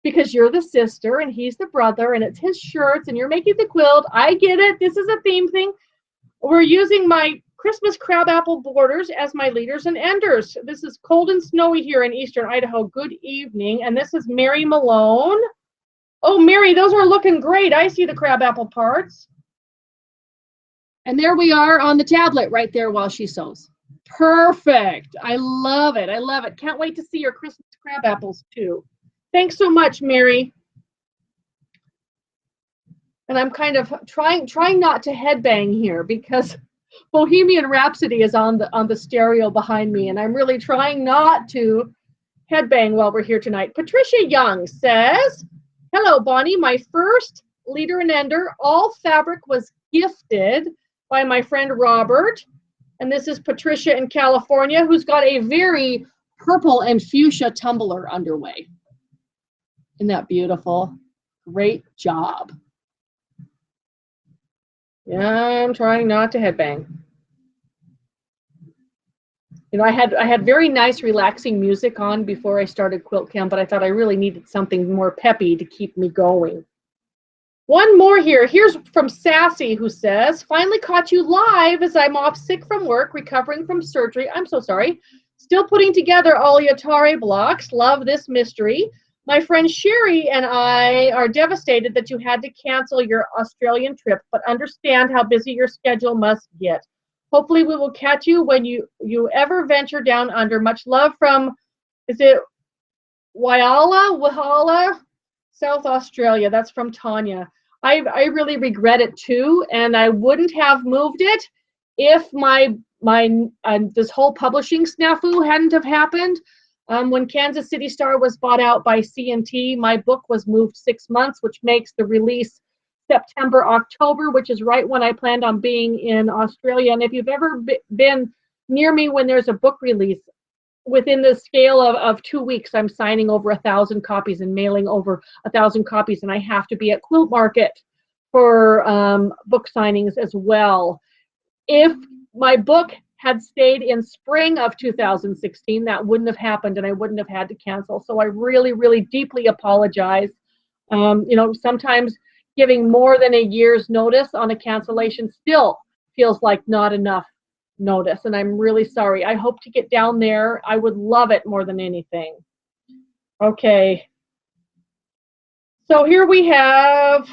because you're the sister and he's the brother and it's his shirts and you're making the quilt. I get it. This is a theme thing. We're using my Christmas crabapple borders as my leaders and enders. This is cold and snowy here in eastern Idaho. Good evening. And this is Mary Malone. Oh, Mary, those are looking great. I see the crabapple parts. And there we are on the tablet right there while she sews. Perfect. I love it. I love it. Can't wait to see your Christmas crab apples too. Thanks so much, Mary. And I'm kind of trying not to headbang here because Bohemian Rhapsody is on the stereo behind me, and I'm really trying not to headbang while we're here tonight. Patricia Young says, hello, Bonnie. My first leader and ender, all fabric was gifted by my friend Robert. And this is Patricia in California, who's got a very purple and fuchsia tumbler underway. Isn't that beautiful? Great job. Yeah, I'm trying not to headbang. You know, I had very nice relaxing music on before I started Quilt-Cam, but I thought I really needed something more peppy to keep me going. One more here. Here's from Sassy, who says, finally caught you live as I'm off sick from work, recovering from surgery. I'm so sorry. Still putting together Aliatare blocks. Love this mystery. My friend Sherry and I are devastated that you had to cancel your Australian trip, but understand how busy your schedule must get. Hopefully we will catch you when you ever venture down under. Much love from, is it Wahala, South Australia. That's from Tanya. I really regret it too, and I wouldn't have moved it if my this whole publishing snafu hadn't have happened. When Kansas City Star was bought out by C&T, my book was moved 6 months, which makes the release September, October, which is right when I planned on being in Australia. And if you've ever been near me when there's a book release, within the scale of 2 weeks, I'm signing over 1,000 copies and mailing over 1,000 copies, and I have to be at Quilt Market for book signings as well. If my book had stayed in spring of 2016, that wouldn't have happened, and I wouldn't have had to cancel. So I really, really deeply apologize. You know, sometimes giving more than a year's notice on a cancellation still feels like not enough notice, and I'm really sorry. I hope to get down there. I would love it more than anything. Okay. So here we have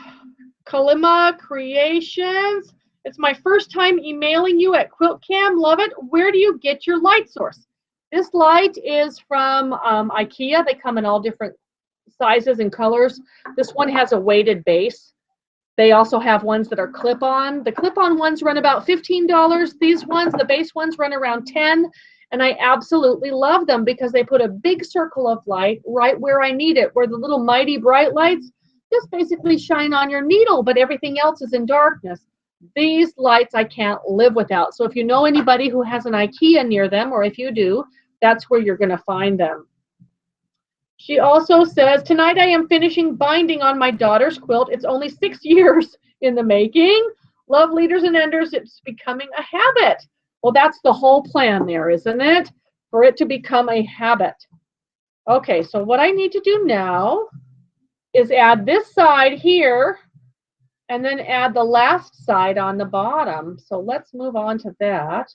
Kalima Creations. It's my first time emailing you at Quilt-Cam. Love it. Where do you get your light source? This light is from IKEA. They come in all different sizes and colors. This one has a weighted base. They also have ones that are clip-on. The clip-on ones run about $15. These ones, the base ones, run around $10. And I absolutely love them because they put a big circle of light right where I need it, where the little mighty bright lights just basically shine on your needle, but everything else is in darkness. These lights I can't live without. So if you know anybody who has an IKEA near them, or if you do, that's where you're going to find them. She also says, tonight I am finishing binding on my daughter's quilt. It's only 6 years in the making. Love, leaders, and enders. It's becoming a habit. Well, that's the whole plan there, isn't it? For it to become a habit. Okay, so what I need to do now is add this side here and then add the last side on the bottom. So let's move on to that.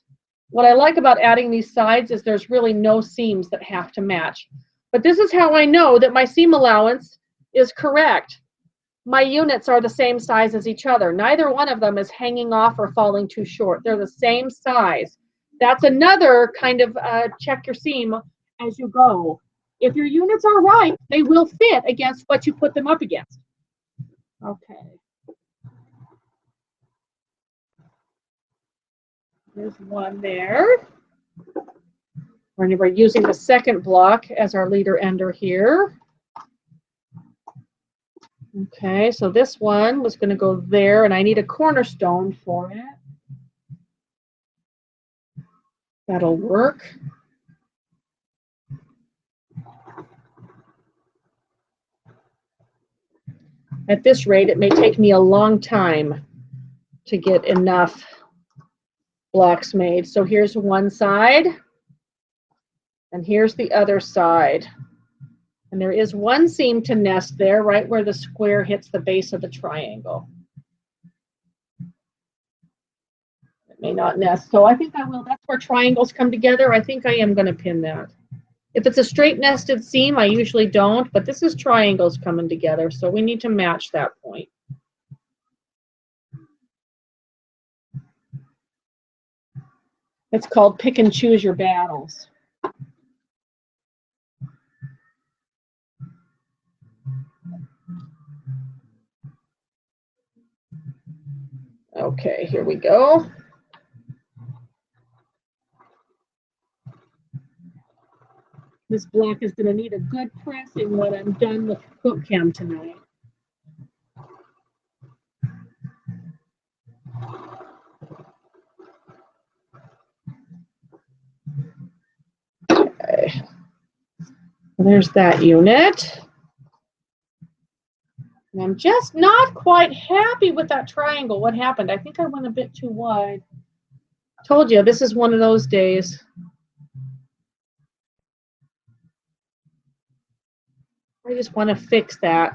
What I like about adding these sides is there's really no seams that have to match. But this is how I know that my seam allowance is correct. My units are the same size as each other. Neither one of them is hanging off or falling too short. They're the same size. That's another kind of check your seam as you go. If your units are right, they will fit against what you put them up against. Okay. There's one there. We're using the second block as our leader ender here. Okay, so this one was going to go there, and I need a cornerstone for it. That'll work. At this rate, it may take me a long time to get enough blocks made. So here's one side, and here's the other side. And there is one seam to nest there, right where the square hits the base of the triangle. It may not nest, so I think I will. That's where triangles come together. I think I am going to pin that. If it's a straight nested seam, I usually don't, but this is triangles coming together, so we need to match that point. It's called pick and choose your battles. Okay, here we go. This block is going to need a good pressing when I'm done with Quilt-Cam tonight. Okay. There's that unit. And I'm just not quite happy with that triangle. What happened? I think I went a bit too wide. Told you, this is one of those days. I just want to fix that.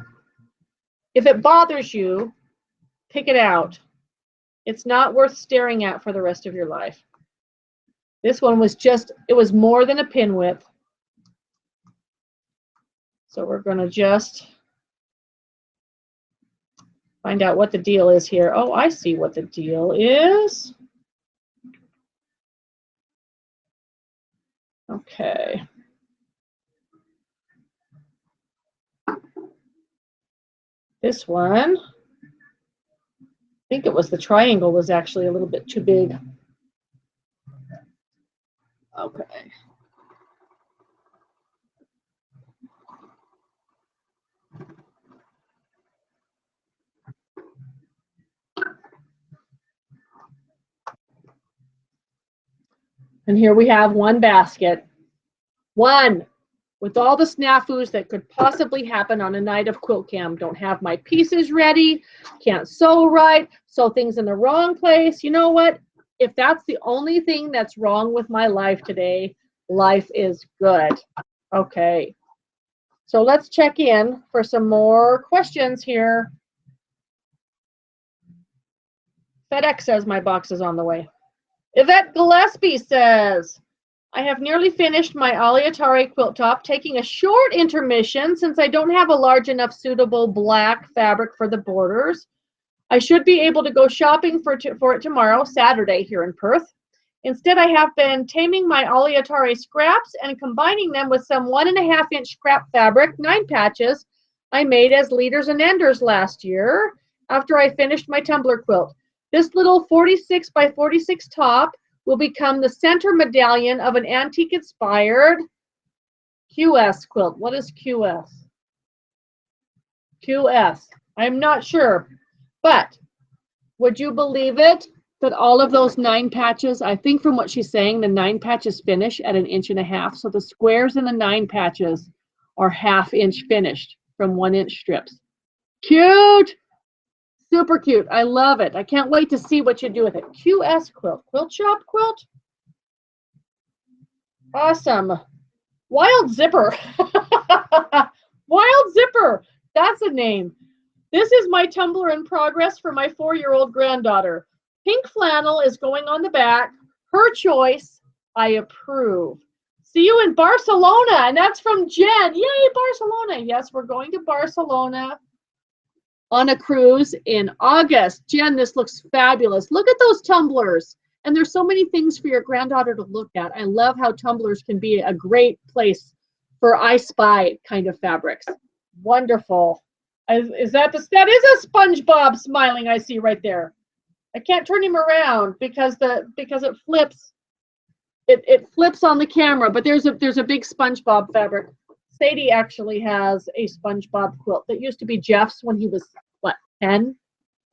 If it bothers you, pick it out. It's not worth staring at for the rest of your life. This one was just, it was more than a pin width. So we're going to just find out what the deal is here. Oh, I see what the deal is. Okay. This one, I think it was the triangle was actually a little bit too big. Okay. And here we have one basket. One, with all the snafus that could possibly happen on a night of Quilt-Cam. Don't have my pieces ready, can't sew right, sew things in the wrong place. You know what? If that's the only thing that's wrong with my life today, life is good. Okay. So let's check in for some more questions here. FedEx says my box is on the way. Yvette Gillespie says, I have nearly finished my Aleatari quilt top, taking a short intermission since I don't have a large enough suitable black fabric for the borders. I should be able to go shopping for it tomorrow, Saturday, here in Perth. Instead, I have been taming my Aleatari scraps and combining them with some 1.5-inch scrap fabric, 9 patches, I made as leaders and enders last year after I finished my tumbler quilt. This little 46 by 46 top will become the center medallion of an antique-inspired QS quilt. What is QS? QS. I'm not sure. But would you believe it that all of those 9 patches, I think from what she's saying, the 9 patches finish at 1.5 inches. So the squares in the 9 patches are 1/2 inch finished from 1-inch strips. Cute! Super cute. I love it. I can't wait to see what you do with it. QS quilt. Quilt shop quilt? Awesome. Wild Zipper. Wild Zipper. That's a name. This is my tumbler in progress for my 4-year-old granddaughter. Pink flannel is going on the back. Her choice. I approve. See you in Barcelona. And that's from Jen. Yay, Barcelona. Yes, we're going to Barcelona on a cruise in August. Jen, this looks fabulous. Look at those tumblers. And there's so many things for your granddaughter to look at. I love how tumblers can be a great place for I Spy kind of fabrics. Wonderful. That is a SpongeBob smiling I see right there. I can't turn him around because it flips. It flips on the camera, but there's a big SpongeBob fabric. Sadie actually has a SpongeBob quilt that used to be Jeff's when he was, what, 10?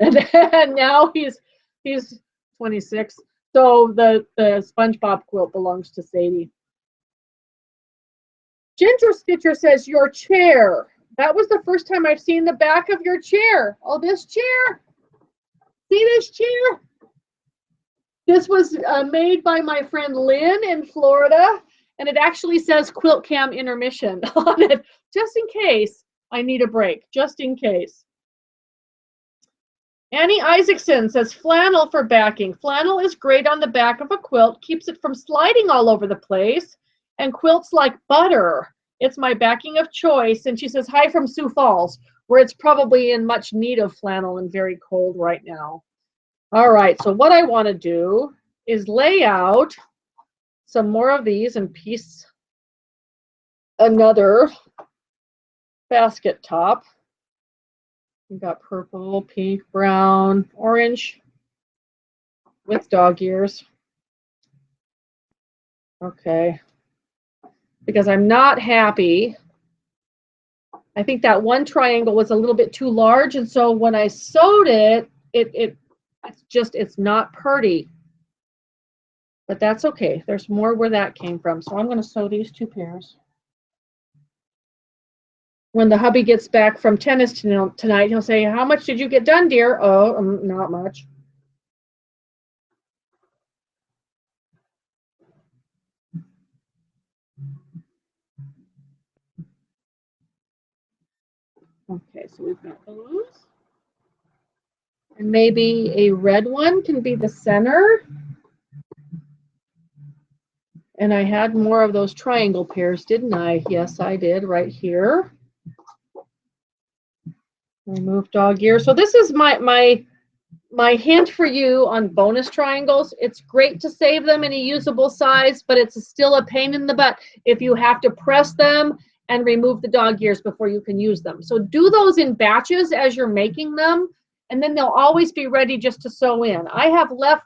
And now he's 26. So the SpongeBob quilt belongs to Sadie. Ginger Stitcher says, your chair. That was the first time I've seen the back of your chair. Oh, this chair. See this chair? This was made by my friend Lynn in Florida. And it actually says Quilt-Cam Intermission on it, just in case I need a break, just in case. Annie Isaacson says flannel for backing. Flannel is great on the back of a quilt, keeps it from sliding all over the place, and quilts like butter. It's my backing of choice. And she says, hi from Sioux Falls, where it's probably in much need of flannel and very cold right now. All right, so what I want to do is lay out some more of these and piece another basket top. We've got purple, pink, brown, orange with dog ears. Okay. Because I'm not happy. I think that one triangle was a little bit too large, and so when I sewed it, it's not pretty. But that's okay. There's more where that came from. So I'm going to sew these 2 pairs. When the hubby gets back from tennis tonight, he'll say, how much did you get done, dear? Oh, not much. Okay, so we've got those. And maybe a red one can be the center. And I had more of those triangle pairs, didn't I? Yes, I did, right here. Remove dog ear. So this is my hint for you on bonus triangles. It's great to save them in a usable size, but it's still a pain in the butt if you have to press them and remove the dog ears before you can use them. So do those in batches as you're making them, and then they'll always be ready just to sew in. I have left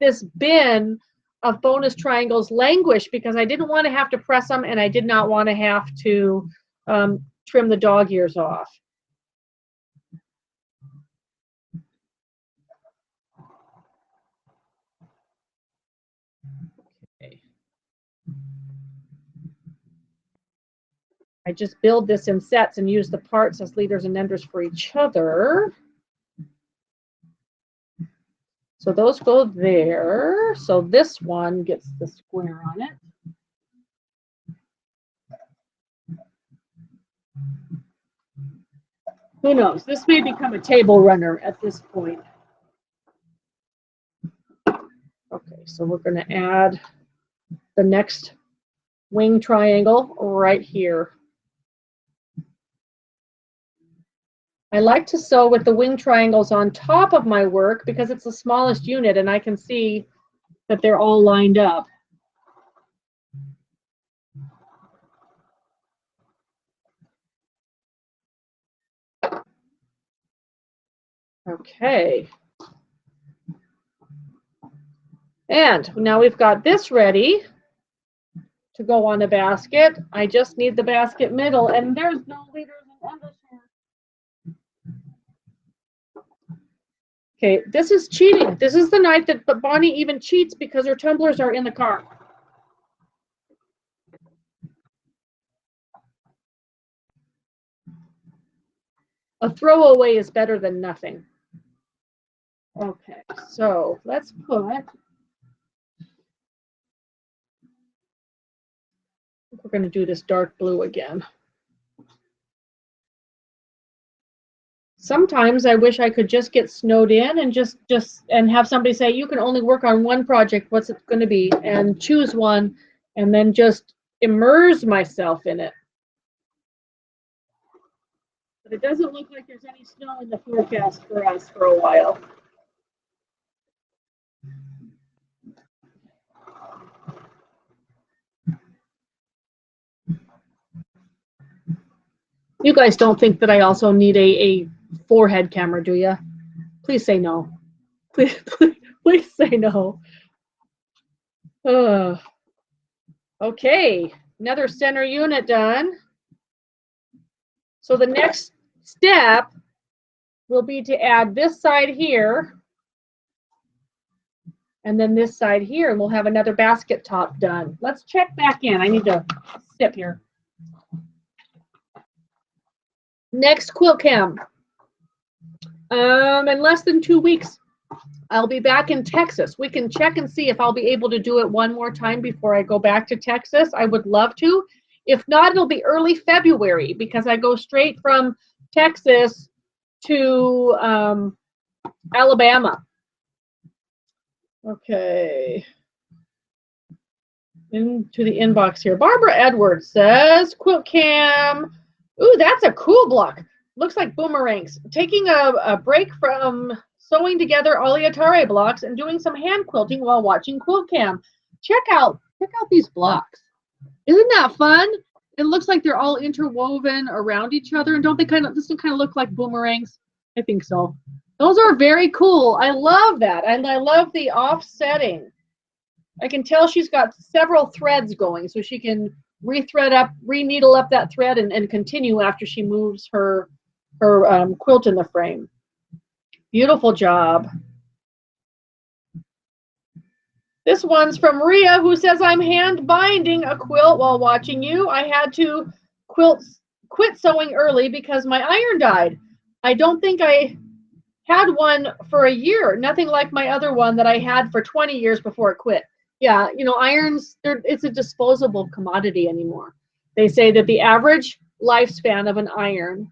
this bin of bonus triangles languish because I didn't want to have to press them, and I did not want to have to trim the dog ears off. Okay. I just build this in sets and use the parts as leaders and enders for each other. So those go there. So this one gets the square on it. Who knows? This may become a table runner at this point. Okay, so we're going to add the next wing triangle right here. I like to sew with the wing triangles on top of my work because it's the smallest unit and I can see that they're all lined up. Okay. And now we've got this ready to go on a basket. I just need the basket middle, and there's no leaders and enders here. Okay, this is cheating. This is the night that Bonnie even cheats because her tumblers are in the car. A throwaway is better than nothing. Okay, so let's put, we're going to do this dark blue again. Sometimes I wish I could just get snowed in and just have somebody say, you can only work on one project, what's it going to be, and choose one, and then just immerse myself in it. But it doesn't look like there's any snow in the forecast for us for a while. You guys don't think that I also need a forehead camera, do you? Please say no. Please say no. Okay, another center unit done. So the next step will be to add this side here and then this side here, and we'll have another basket top done. Let's check back in. I need to sip here. Next Quilt-Cam. In less than 2 weeks, I'll be back in Texas. We can check and see if I'll be able to do it one more time before I go back to Texas. I would love to. If not, it'll be early February because I go straight from Texas to Alabama. Okay. Into the inbox here. Barbara Edwards says, Quilt-Cam. Ooh, that's a cool block. Looks like boomerangs. Taking a break from sewing together Aliatare blocks and doing some hand quilting while watching Quilt-Cam. Check out these blocks. Isn't that fun? It looks like they're all interwoven around each other, and doesn't kind of look like boomerangs? I think so. Those are very cool. I love that, and I love the offsetting. I can tell she's got several threads going, so she can re-needle up that thread and continue after she moves her quilt in the frame. Beautiful job. This one's from Ria, who says, I'm hand binding a quilt while watching you. I had to quit sewing early because my iron died. I don't think I had one for a year. Nothing like my other one that I had for 20 years before it quit. Yeah, you know, irons, it's a disposable commodity anymore. They say that the average lifespan of an iron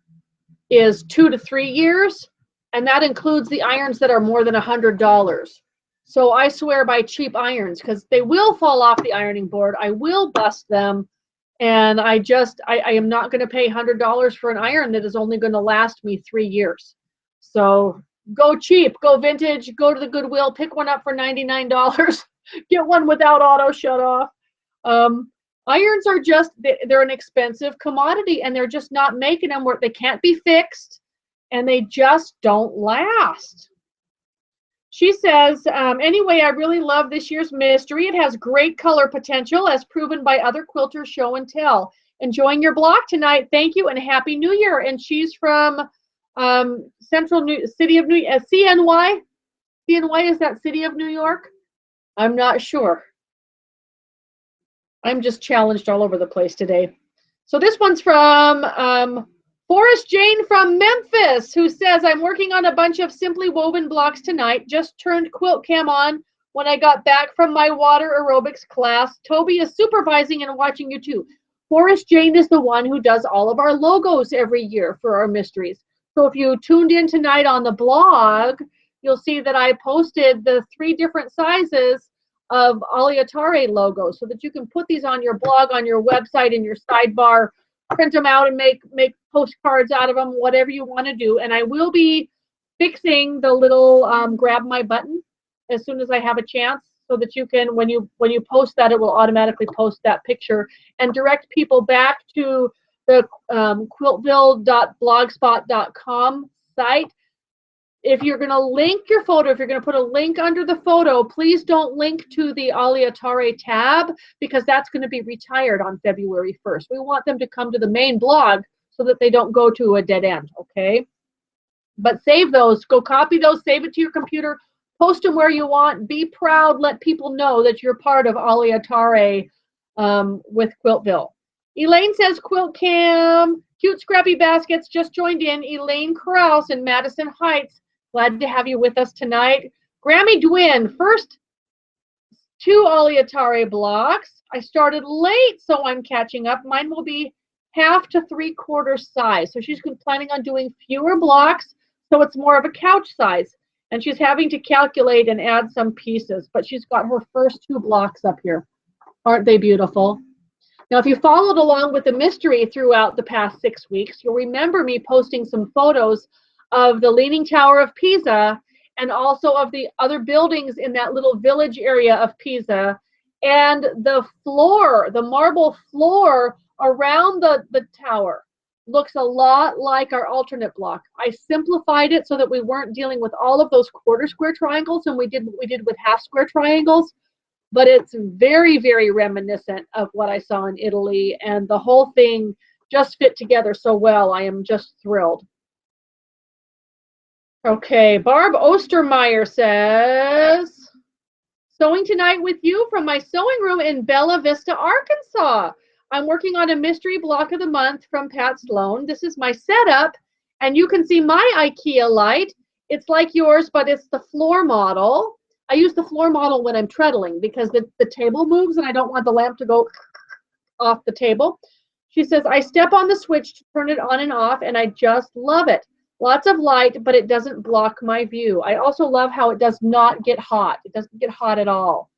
is 2 to 3 years, and that includes the irons that are more than $100. So I swear by cheap irons because they will fall off the ironing board. I will bust them, And I am not going to pay $100 for an iron that is only going to last me 3 years. So go cheap, go vintage, go to the Goodwill, pick one up for $99, get one without auto shut off. Irons are just, they're an expensive commodity, and they're just not making them where they can't be fixed, and they just don't last. She says, anyway, I really love this year's mystery. It has great color potential as proven by other quilters show and tell. Enjoying your block tonight. Thank you and Happy New Year. And she's from City of New York, CNY. CNY, is that City of New York? I'm not sure. I'm just challenged all over the place today. So this one's from Forrest Jane from Memphis, who says, I'm working on a bunch of simply woven blocks tonight. Just turned Quilt-Cam on when I got back from my water aerobics class. Toby is supervising and watching you too. Forrest Jane is the one who does all of our logos every year for our mysteries. So if you tuned in tonight on the blog, you'll see that I posted the 3 different sizes of Aleatare logos so that you can put these on your blog, on your website, in your sidebar, print them out and make postcards out of them, whatever you want to do. And I will be fixing the little grab my button as soon as I have a chance, so that you can, when you post that, it will automatically post that picture and direct people back to the quiltville.blogspot.com site. If you're going to link your photo, if you're going to put a link under the photo, please don't link to the Aleatare tab, because that's going to be retired on February 1st. We want them to come to the main blog so that they don't go to a dead end, okay? But save those. Go copy those, save it to your computer, post them where you want. Be proud. Let people know that you're part of Aleatare with Quiltville. Elaine says, Quilt-Cam, cute scrappy baskets, just joined in. Elaine Krause in Madison Heights. Glad to have you with us tonight. Grammy Dwin, first 2 Aleatare blocks. I started late, so I'm catching up. Mine will be 1/2 to 3/4 size. So she's planning on doing fewer blocks, so it's more of a couch size. And she's having to calculate and add some pieces, but she's got her first 2 blocks up here. Aren't they beautiful? Now, if you followed along with the mystery throughout the past 6 weeks, you'll remember me posting some photos of the Leaning Tower of Pisa and also of the other buildings in that little village area of Pisa. And the floor, the marble floor around the tower, looks a lot like our alternate block. I simplified it so that we weren't dealing with all of those quarter square triangles, and we did what we did with half square triangles. But it's very, very reminiscent of what I saw in Italy, and the whole thing just fit together so well. I am just thrilled. Okay, Barb Ostermeyer says, sewing tonight with you from my sewing room in Bella Vista, Arkansas. I'm working on a mystery block of the month from Pat Sloan. This is my setup, and you can see my IKEA light. It's like yours, but it's the floor model. I use the floor model when I'm treadling because the table moves and I don't want the lamp to go off the table. She says, I step on the switch to turn it on and off, and I just love it. Lots of light, but it doesn't block my view. I also love how it does not get hot. It doesn't get hot at all.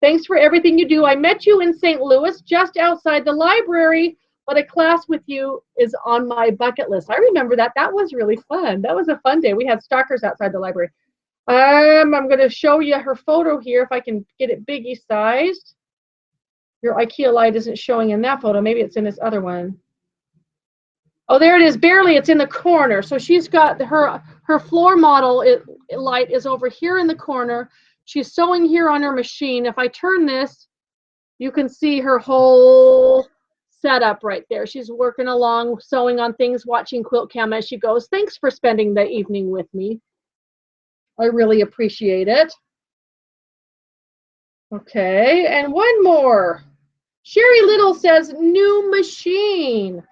Thanks for everything you do. I met you in St. Louis, just outside the library, but a class with you is on my bucket list. I remember that. That was really fun. That was a fun day. We had stalkers outside the library. I'm going to show you her photo here if I can get it biggie sized. Your IKEA light isn't showing in that photo. Maybe it's in this other one. Oh, there it is. Barely. It's in the corner. So she's got her floor model light is over here in the corner. She's sewing here on her machine. If I turn this, you can see her whole setup right there. She's working along, sewing on things, watching Quilt-Cam as she goes. Thanks for spending the evening with me. I really appreciate it. Okay, and one more. Sherry Little says, new machine.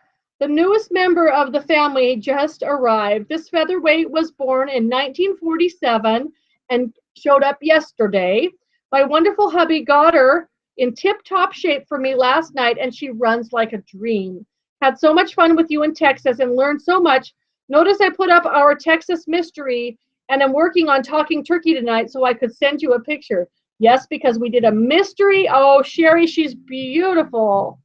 The newest member of the family just arrived. This featherweight was born in 1947 and showed up yesterday. My wonderful hubby got her in tip-top shape for me last night, and she runs like a dream. Had so much fun with you in Texas and learned so much. Notice I put up our Texas mystery, and I'm working on talking turkey tonight so I could send you a picture. Yes, because we did a mystery. Oh, Sherry, she's beautiful.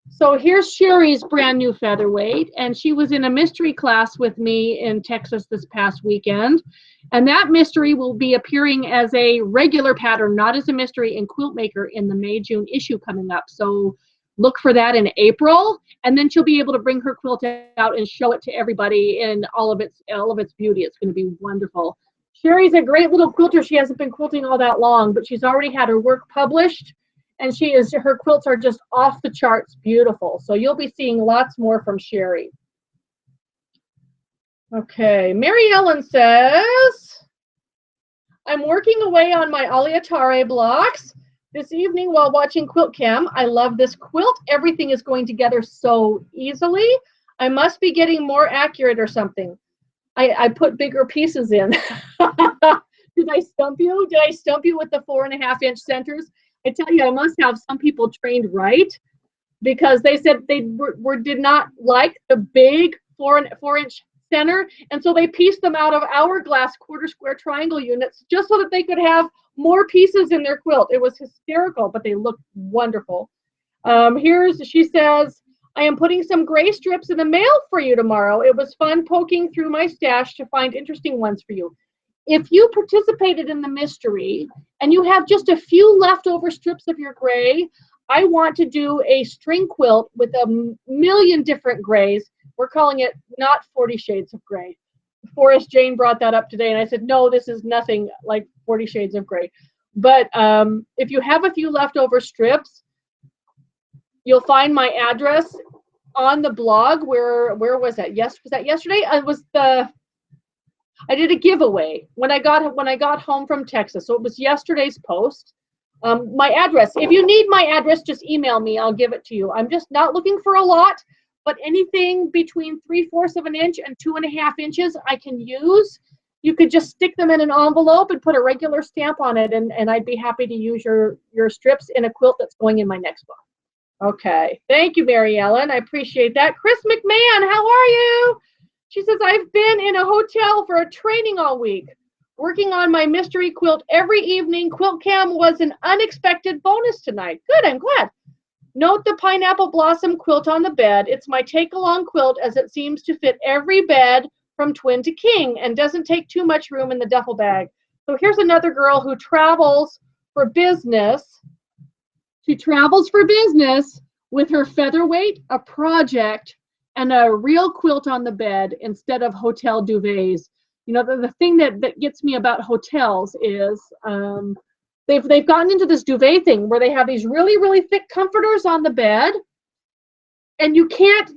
So here's Sherry's brand new featherweight, and she was in a mystery class with me in Texas this past weekend. And that mystery will be appearing as a regular pattern, not as a mystery in Quilt Maker in the May-June issue coming up. So look for that in April, and then she'll be able to bring her quilt out and show it to everybody in all of its beauty. It's going to be wonderful. Sherry's a great little quilter. She hasn't been quilting all that long, but she's already had her work published. And her quilts are just off the charts beautiful. So you'll be seeing lots more from Sherry. Okay, Mary Ellen says, I'm working away on my Aliatare blocks this evening while watching Quilt-Cam. I love this quilt. Everything is going together so easily. I must be getting more accurate or something. I put bigger pieces in. Did I stump you? Did I stump you with the 4.5-inch centers? I tell you, I must have some people trained right, because they said they did not like the big 4-inch center, and so they pieced them out of hourglass quarter square triangle units just so that they could have more pieces in their quilt. It was hysterical, but they looked wonderful. She says, I am putting some gray strips in the mail for you tomorrow. It was fun poking through my stash to find interesting ones for you. If you participated in the mystery and you have just a few leftover strips of your gray, I want to do a string quilt with a million different grays. We're calling it Not 40 Shades of Gray. Forrest Jane brought that up today, and I said, no, this is nothing like 40 Shades of Gray. But if you have a few leftover strips, you'll find my address on the blog. Where was that? Yes, was that yesterday? I did a giveaway when I got home from Texas. So it was yesterday's post. My address, if you need my address, just email me. I'll give it to you. I'm just not looking for a lot, but anything between 3/4 of an inch and 2.5 inches I can use. You could just stick them in an envelope and put a regular stamp on it, and I'd be happy to use your strips in a quilt that's going in my next book. Okay. Thank you, Mary Ellen. I appreciate that. Chris McMahon, how are you? She says, I've been in a hotel for a training all week, working on my mystery quilt every evening. Quilt-Cam was an unexpected bonus tonight. Good, I'm glad. Note the pineapple blossom quilt on the bed. It's my take-along quilt, as it seems to fit every bed from twin to king and doesn't take too much room in the duffel bag. So here's another girl who travels for business. She travels for business with her featherweight, a project, and a real quilt on the bed instead of hotel duvets. You know, the thing that gets me about hotels is they've gotten into this duvet thing where they have these really, really thick comforters on the bed, and you can't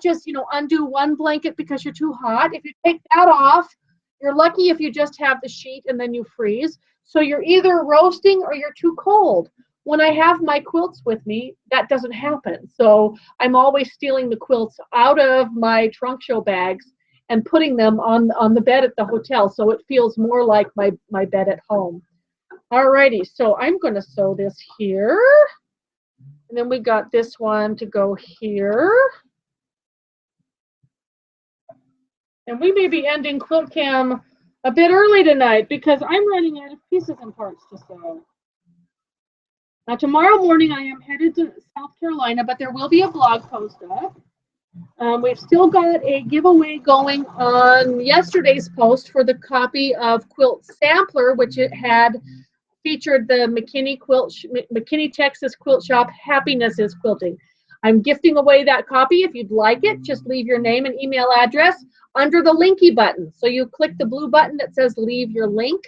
just, you know, undo one blanket because you're too hot. If you take that off, you're lucky if you just have the sheet and then you freeze. So you're either roasting or you're too cold. When I have my quilts with me, that doesn't happen. So I'm always stealing the quilts out of my trunk show bags and putting them on the bed at the hotel, so it feels more like my bed at home. Alrighty, so I'm going to sew this here. And then we got this one to go here. And we may be ending Quilt-Cam a bit early tonight because I'm running out of pieces and parts to sew. Now, tomorrow morning, I am headed to South Carolina, but there will be a blog post up. We've still got a giveaway going on yesterday's post for the copy of Quilt Sampler, which it had featured the McKinney, Texas Quilt Shop, Happiness is Quilting. I'm gifting away that copy. If you'd like it, just leave your name and email address under the linky button. So you click the blue button that says leave your link,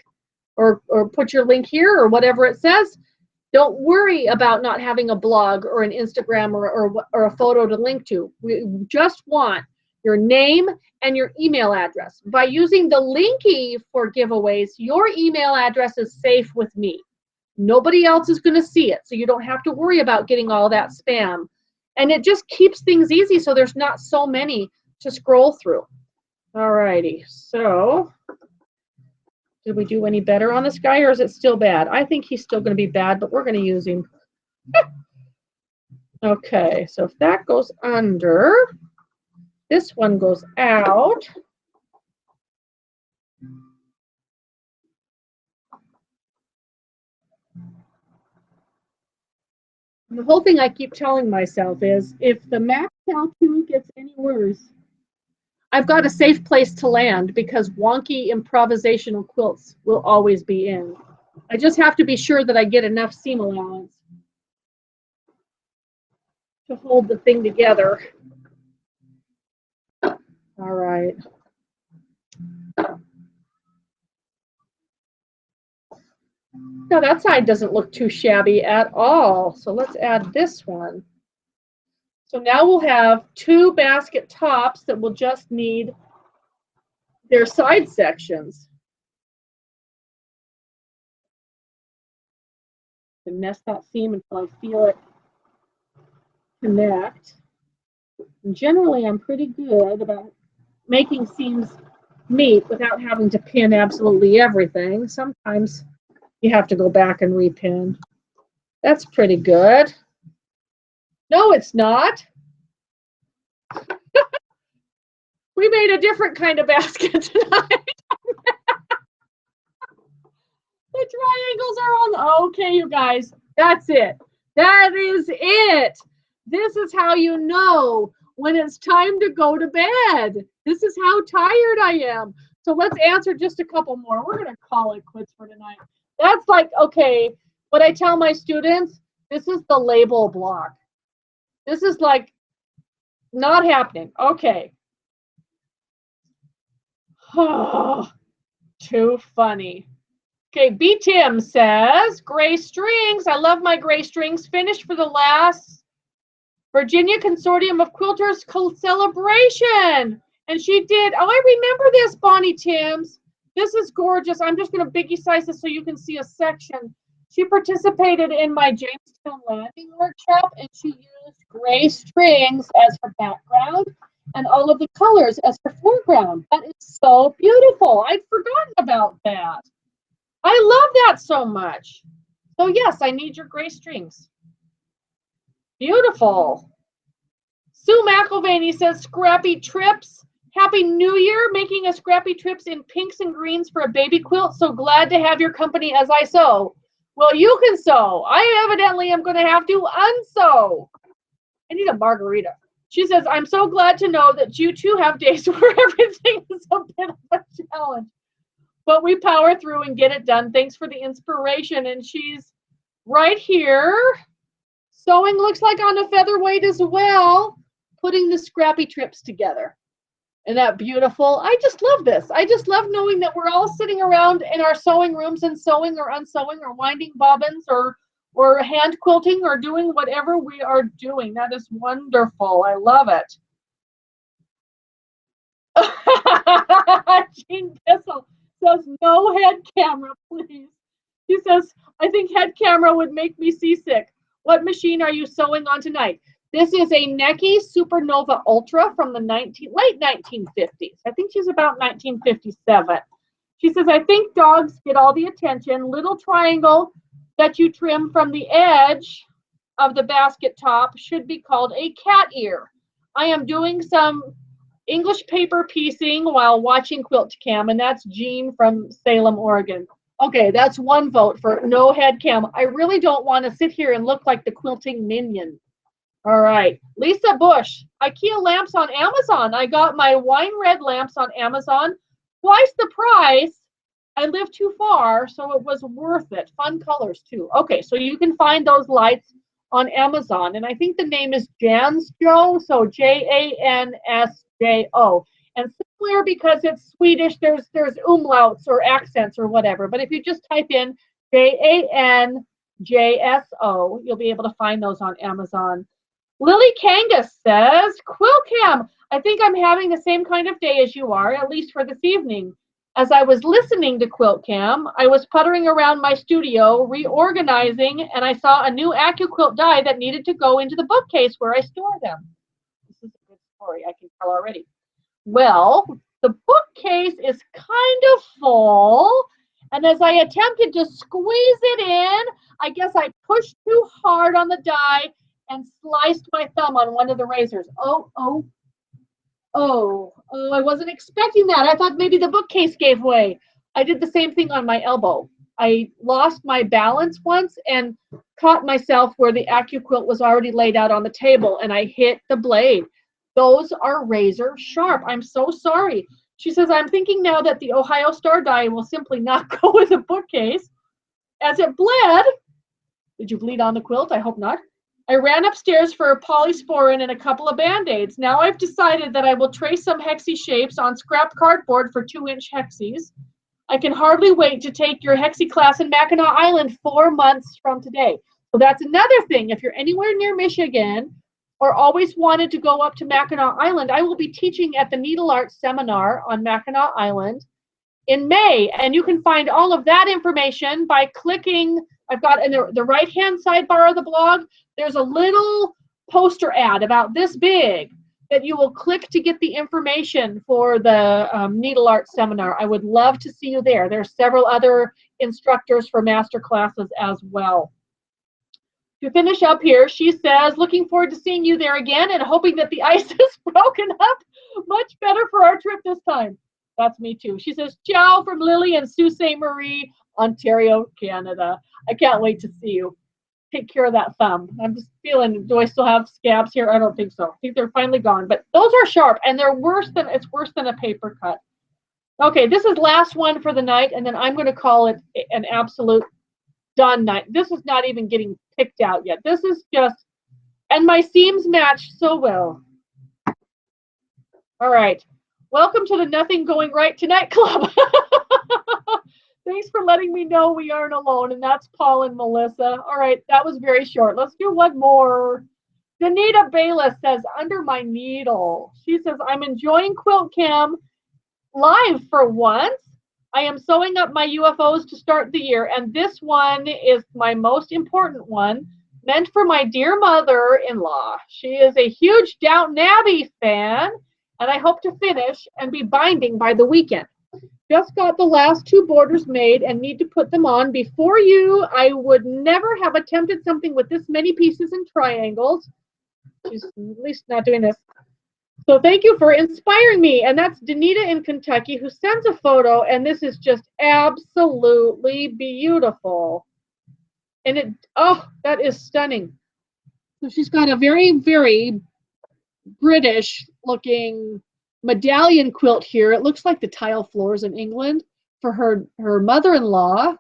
or put your link here, or whatever it says. Don't worry about not having a blog or an Instagram or a photo to link to. We just want your name and your email address. By using the linky for giveaways, your email address is safe with me. Nobody else is going to see it, so you don't have to worry about getting all that spam. And it just keeps things easy so there's not so many to scroll through. All righty, so did we do any better on this guy, or is it still bad? I think he's still going to be bad, but we're going to use him. Okay, so if that goes under, this one goes out. And the whole thing I keep telling myself is, if the Mac-Cal 2 gets any worse, I've got a safe place to land, because wonky improvisational quilts will always be in. I just have to be sure that I get enough seam allowance to hold the thing together. All right. Now that side doesn't look too shabby at all. So let's add this one. So now we'll have 2 basket tops that will just need their side sections. And nest that seam until I feel it connect. And generally, I'm pretty good about making seams meet without having to pin absolutely everything. Sometimes you have to go back and repin. That's pretty good. No, it's not. We made a different kind of basket tonight. The triangles are on. Okay, you guys, that's it. That is it. This is how you know when it's time to go to bed. This is how tired I am. So let's answer just a couple more. We're going to call it quits for tonight. That's like, okay, what I tell my students, this is the label block. This is like not happening. Okay. Oh, too funny. Okay, B. Tim says, gray strings. I love my gray strings. Finished for the last Virginia Consortium of Quilters celebration. And she did. Oh, I remember this, Bonnie Timms. This is gorgeous. I'm just going to biggie size this so you can see a section. She participated in my Jamestown Landing workshop, and she used gray strings as her background and all of the colors as her foreground. That is so beautiful. I'd forgotten about that. I love that so much. So yes, I need your gray strings. Beautiful. Sue McIlvaney says, scrappy trips. Happy New Year, making a scrappy trips in pinks and greens for a baby quilt. So glad to have your company as I sew. Well, you can sew. I evidently am going to have to unsew. I need a margarita. She says, I'm so glad to know that you too have days where everything is a bit of a challenge. But we power through and get it done. Thanks for the inspiration. And she's right here. Sewing looks like on a featherweight as well. Putting the scrappy trips together. Isn't that beautiful? I just love this. I just love knowing that we're all sitting around in our sewing rooms and sewing or unsewing or winding bobbins or hand quilting or doing whatever we are doing. That is wonderful. I love it. Jean Bissell says, no head camera, please. She says, I think head camera would make me seasick. What machine are you sewing on tonight? This is a Necchi Supernova Ultra from the late 1950s. I think she's about 1957. She says, I think dogs get all the attention. Little triangle that you trim from the edge of the basket top should be called a cat ear. I am doing some English paper piecing while watching Quilt-Cam, and that's Jean from Salem, Oregon. Okay, that's one vote for no head cam. I really don't want to sit here and look like the quilting minion. All right, Lisa Bush, IKEA lamps on Amazon. I got my wine red lamps on Amazon, twice the price. I live too far, so it was worth it. Fun colors too. Okay, so you can find those lights on Amazon, and I think the name is Jansjo, so Jansjo. And somewhere, because it's Swedish, there's umlauts or accents or whatever. But if you just type in Janjso, you'll be able to find those on Amazon. Lily Kangas says, Quilt-Cam, I think I'm having the same kind of day as you are, at least for this evening. As I was listening to Quilt-Cam, I was puttering around my studio, reorganizing, and I saw a new AccuQuilt die that needed to go into the bookcase where I store them. This is a good story, I can tell already. Well, the bookcase is kind of full, and as I attempted to squeeze it in, I guess I pushed too hard on the die and sliced my thumb on one of the razors. Oh, I wasn't expecting that. I thought maybe the bookcase gave way. I did the same thing on my elbow. I lost my balance once and caught myself where the AccuQuilt was already laid out on the table, and I hit the blade. Those are razor sharp. I'm so sorry. She says, I'm thinking now that the Ohio Star die will simply not go with a bookcase. As it bled, did you bleed on the quilt? I hope not. I ran upstairs for a polysporin and a couple of Band-Aids. Now I've decided that I will trace some hexie shapes on scrap cardboard for 2-inch hexies. I can hardly wait to take your hexie class in Mackinac Island 4 months from today. So that's another thing. If you're anywhere near Michigan or always wanted to go up to Mackinac Island, I will be teaching at the Needle Art Seminar on Mackinac Island in May. And you can find all of that information by clicking. I've got in the right-hand sidebar of the blog, there's a little poster ad about this big that you will click to get the information for the Needle Art Seminar. I would love to see you there. There's several other instructors for master classes as well. To finish up here, she says, looking forward to seeing you there again and hoping that the ice is broken up much better for our trip this time. That's me too. She says, ciao from Lily and Sault Ste. Marie, Ontario, Canada. I can't wait to see you. Take care of that thumb. I'm just feeling, do I still have scabs here? I don't think so. I think they're finally gone, but those are sharp and they're it's worse than a paper cut. Okay, this is last one for the night, and then I'm going to call it an absolute done night. This is not even getting picked out yet. This is just, and my seams match so well. All right. Welcome to the Nothing Going Right Tonight Club. Thanks for letting me know we aren't alone, and that's Paul and Melissa. All right, that was very short. Let's do one more. Danita Bayless says, under my needle. She says, I'm enjoying Quilt-Cam live for once. I am sewing up my UFOs to start the year, and this one is my most important one, meant for my dear mother-in-law. She is a huge Downton Abbey fan, and I hope to finish and be binding by the weekend. Just got the last 2 borders made and need to put them on. Before you, I would never have attempted something with this many pieces and triangles. She's at least not doing this. So thank you for inspiring me. And that's Danita in Kentucky who sends a photo, and this is just absolutely beautiful. And it, oh, that is stunning. So she's got a very, very British looking medallion quilt here. It looks like the tile floors in England for her mother-in-law,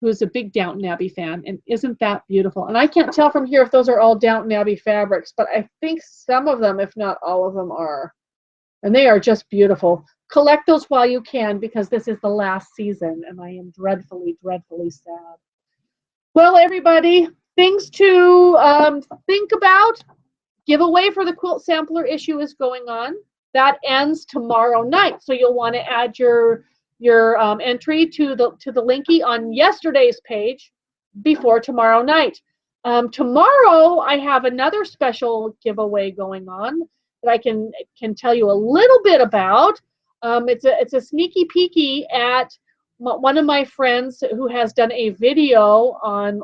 who's a big Downton Abbey fan. And isn't that beautiful? And I can't tell from here if those are all Downton Abbey fabrics, but I think some of them, if not all of them, are. And they are just beautiful. Collect those while you can, because this is the last season, and I am dreadfully, dreadfully sad. Well, everybody, things to think about. Giveaway for the quilt sampler issue is going on. That ends tomorrow night, so you'll want to add your entry to the linky on yesterday's page before tomorrow night. Tomorrow I have another special giveaway going on that I can tell you a little bit about. It's a sneaky peeky at one of my friends who has done a video on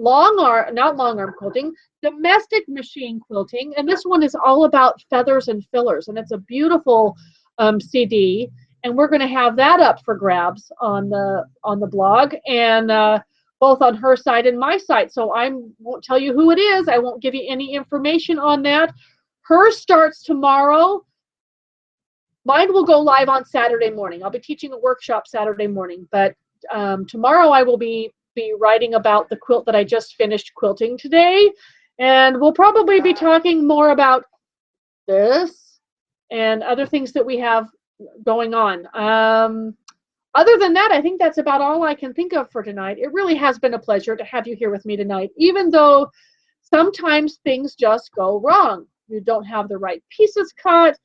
not long arm quilting, domestic machine quilting, and this one is all about feathers and fillers, and it's a beautiful CD, and we're going to have that up for grabs on the blog, and both on her site and my site. So I won't tell you who it is. I won't give you any information on that. Hers starts tomorrow. Mine will go live on Saturday morning. I'll be teaching a workshop Saturday morning, but tomorrow I will be writing about the quilt that I just finished quilting today, and we'll probably be talking more about this and other things that we have going on. Other than that, I think that's about all I can think of for tonight. It really has been a pleasure to have you here with me tonight, even though sometimes things just go wrong. You don't have the right pieces cut.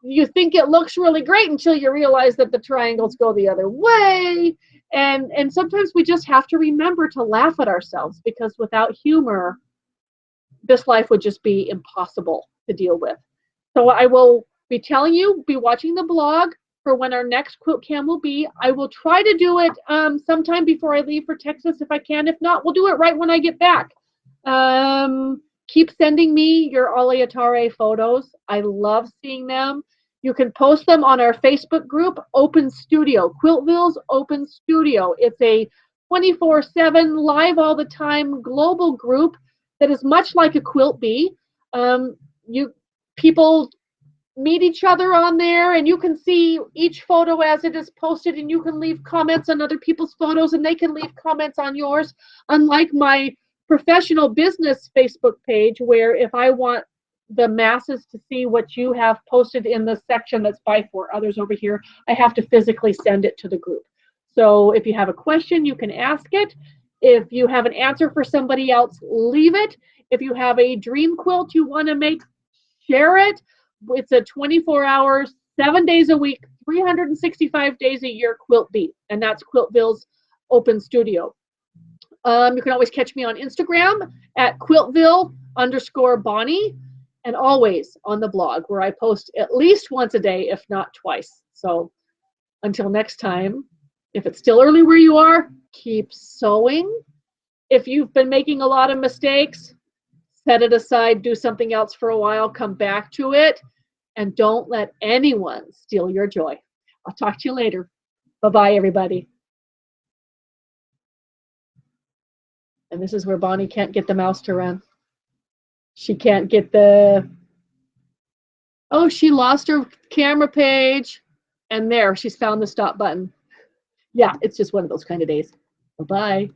You think it looks really great until you realize that the triangles go the other way. And sometimes we just have to remember to laugh at ourselves, because without humor, this life would just be impossible to deal with. So I will be telling you, be watching the blog for when our next Quilt-Cam will be. I will try to do it sometime before I leave for Texas if I can. If not, we'll do it right when I get back. Keep sending me your Aleatare photos. I love seeing them. You can post them on our Facebook group, Open Studio, Quiltville's Open Studio. It's a 24/7, live all the time, global group that is much like a Quilt Bee. People meet each other on there, and you can see each photo as it is posted, and you can leave comments on other people's photos, and they can leave comments on yours. Unlike my professional business Facebook page, where if I want the masses to see what you have posted in the section that's by for others over here, I have to physically send it to the group. So if you have a question, you can ask it. If you have an answer for somebody else, leave it. If you have a dream quilt you want to make, share it. It's a 24 hours, 7 days a week, 365 days a year Quilt Bee, and that's Quiltville's open studio. You can always catch me on Instagram at Quiltville_Bonnie, and always on the blog, where I post at least once a day, if not twice. So until next time, if it's still early where you are, keep sewing. If you've been making a lot of mistakes, set it aside, do something else for a while, come back to it, and don't let anyone steal your joy. I'll talk to you later. Bye-bye, everybody. And this is where Bonnie can't get the mouse to run. She can't get the... Oh, she lost her camera page. And there, she's found the stop button. Yeah, it's just one of those kind of days. Bye-bye.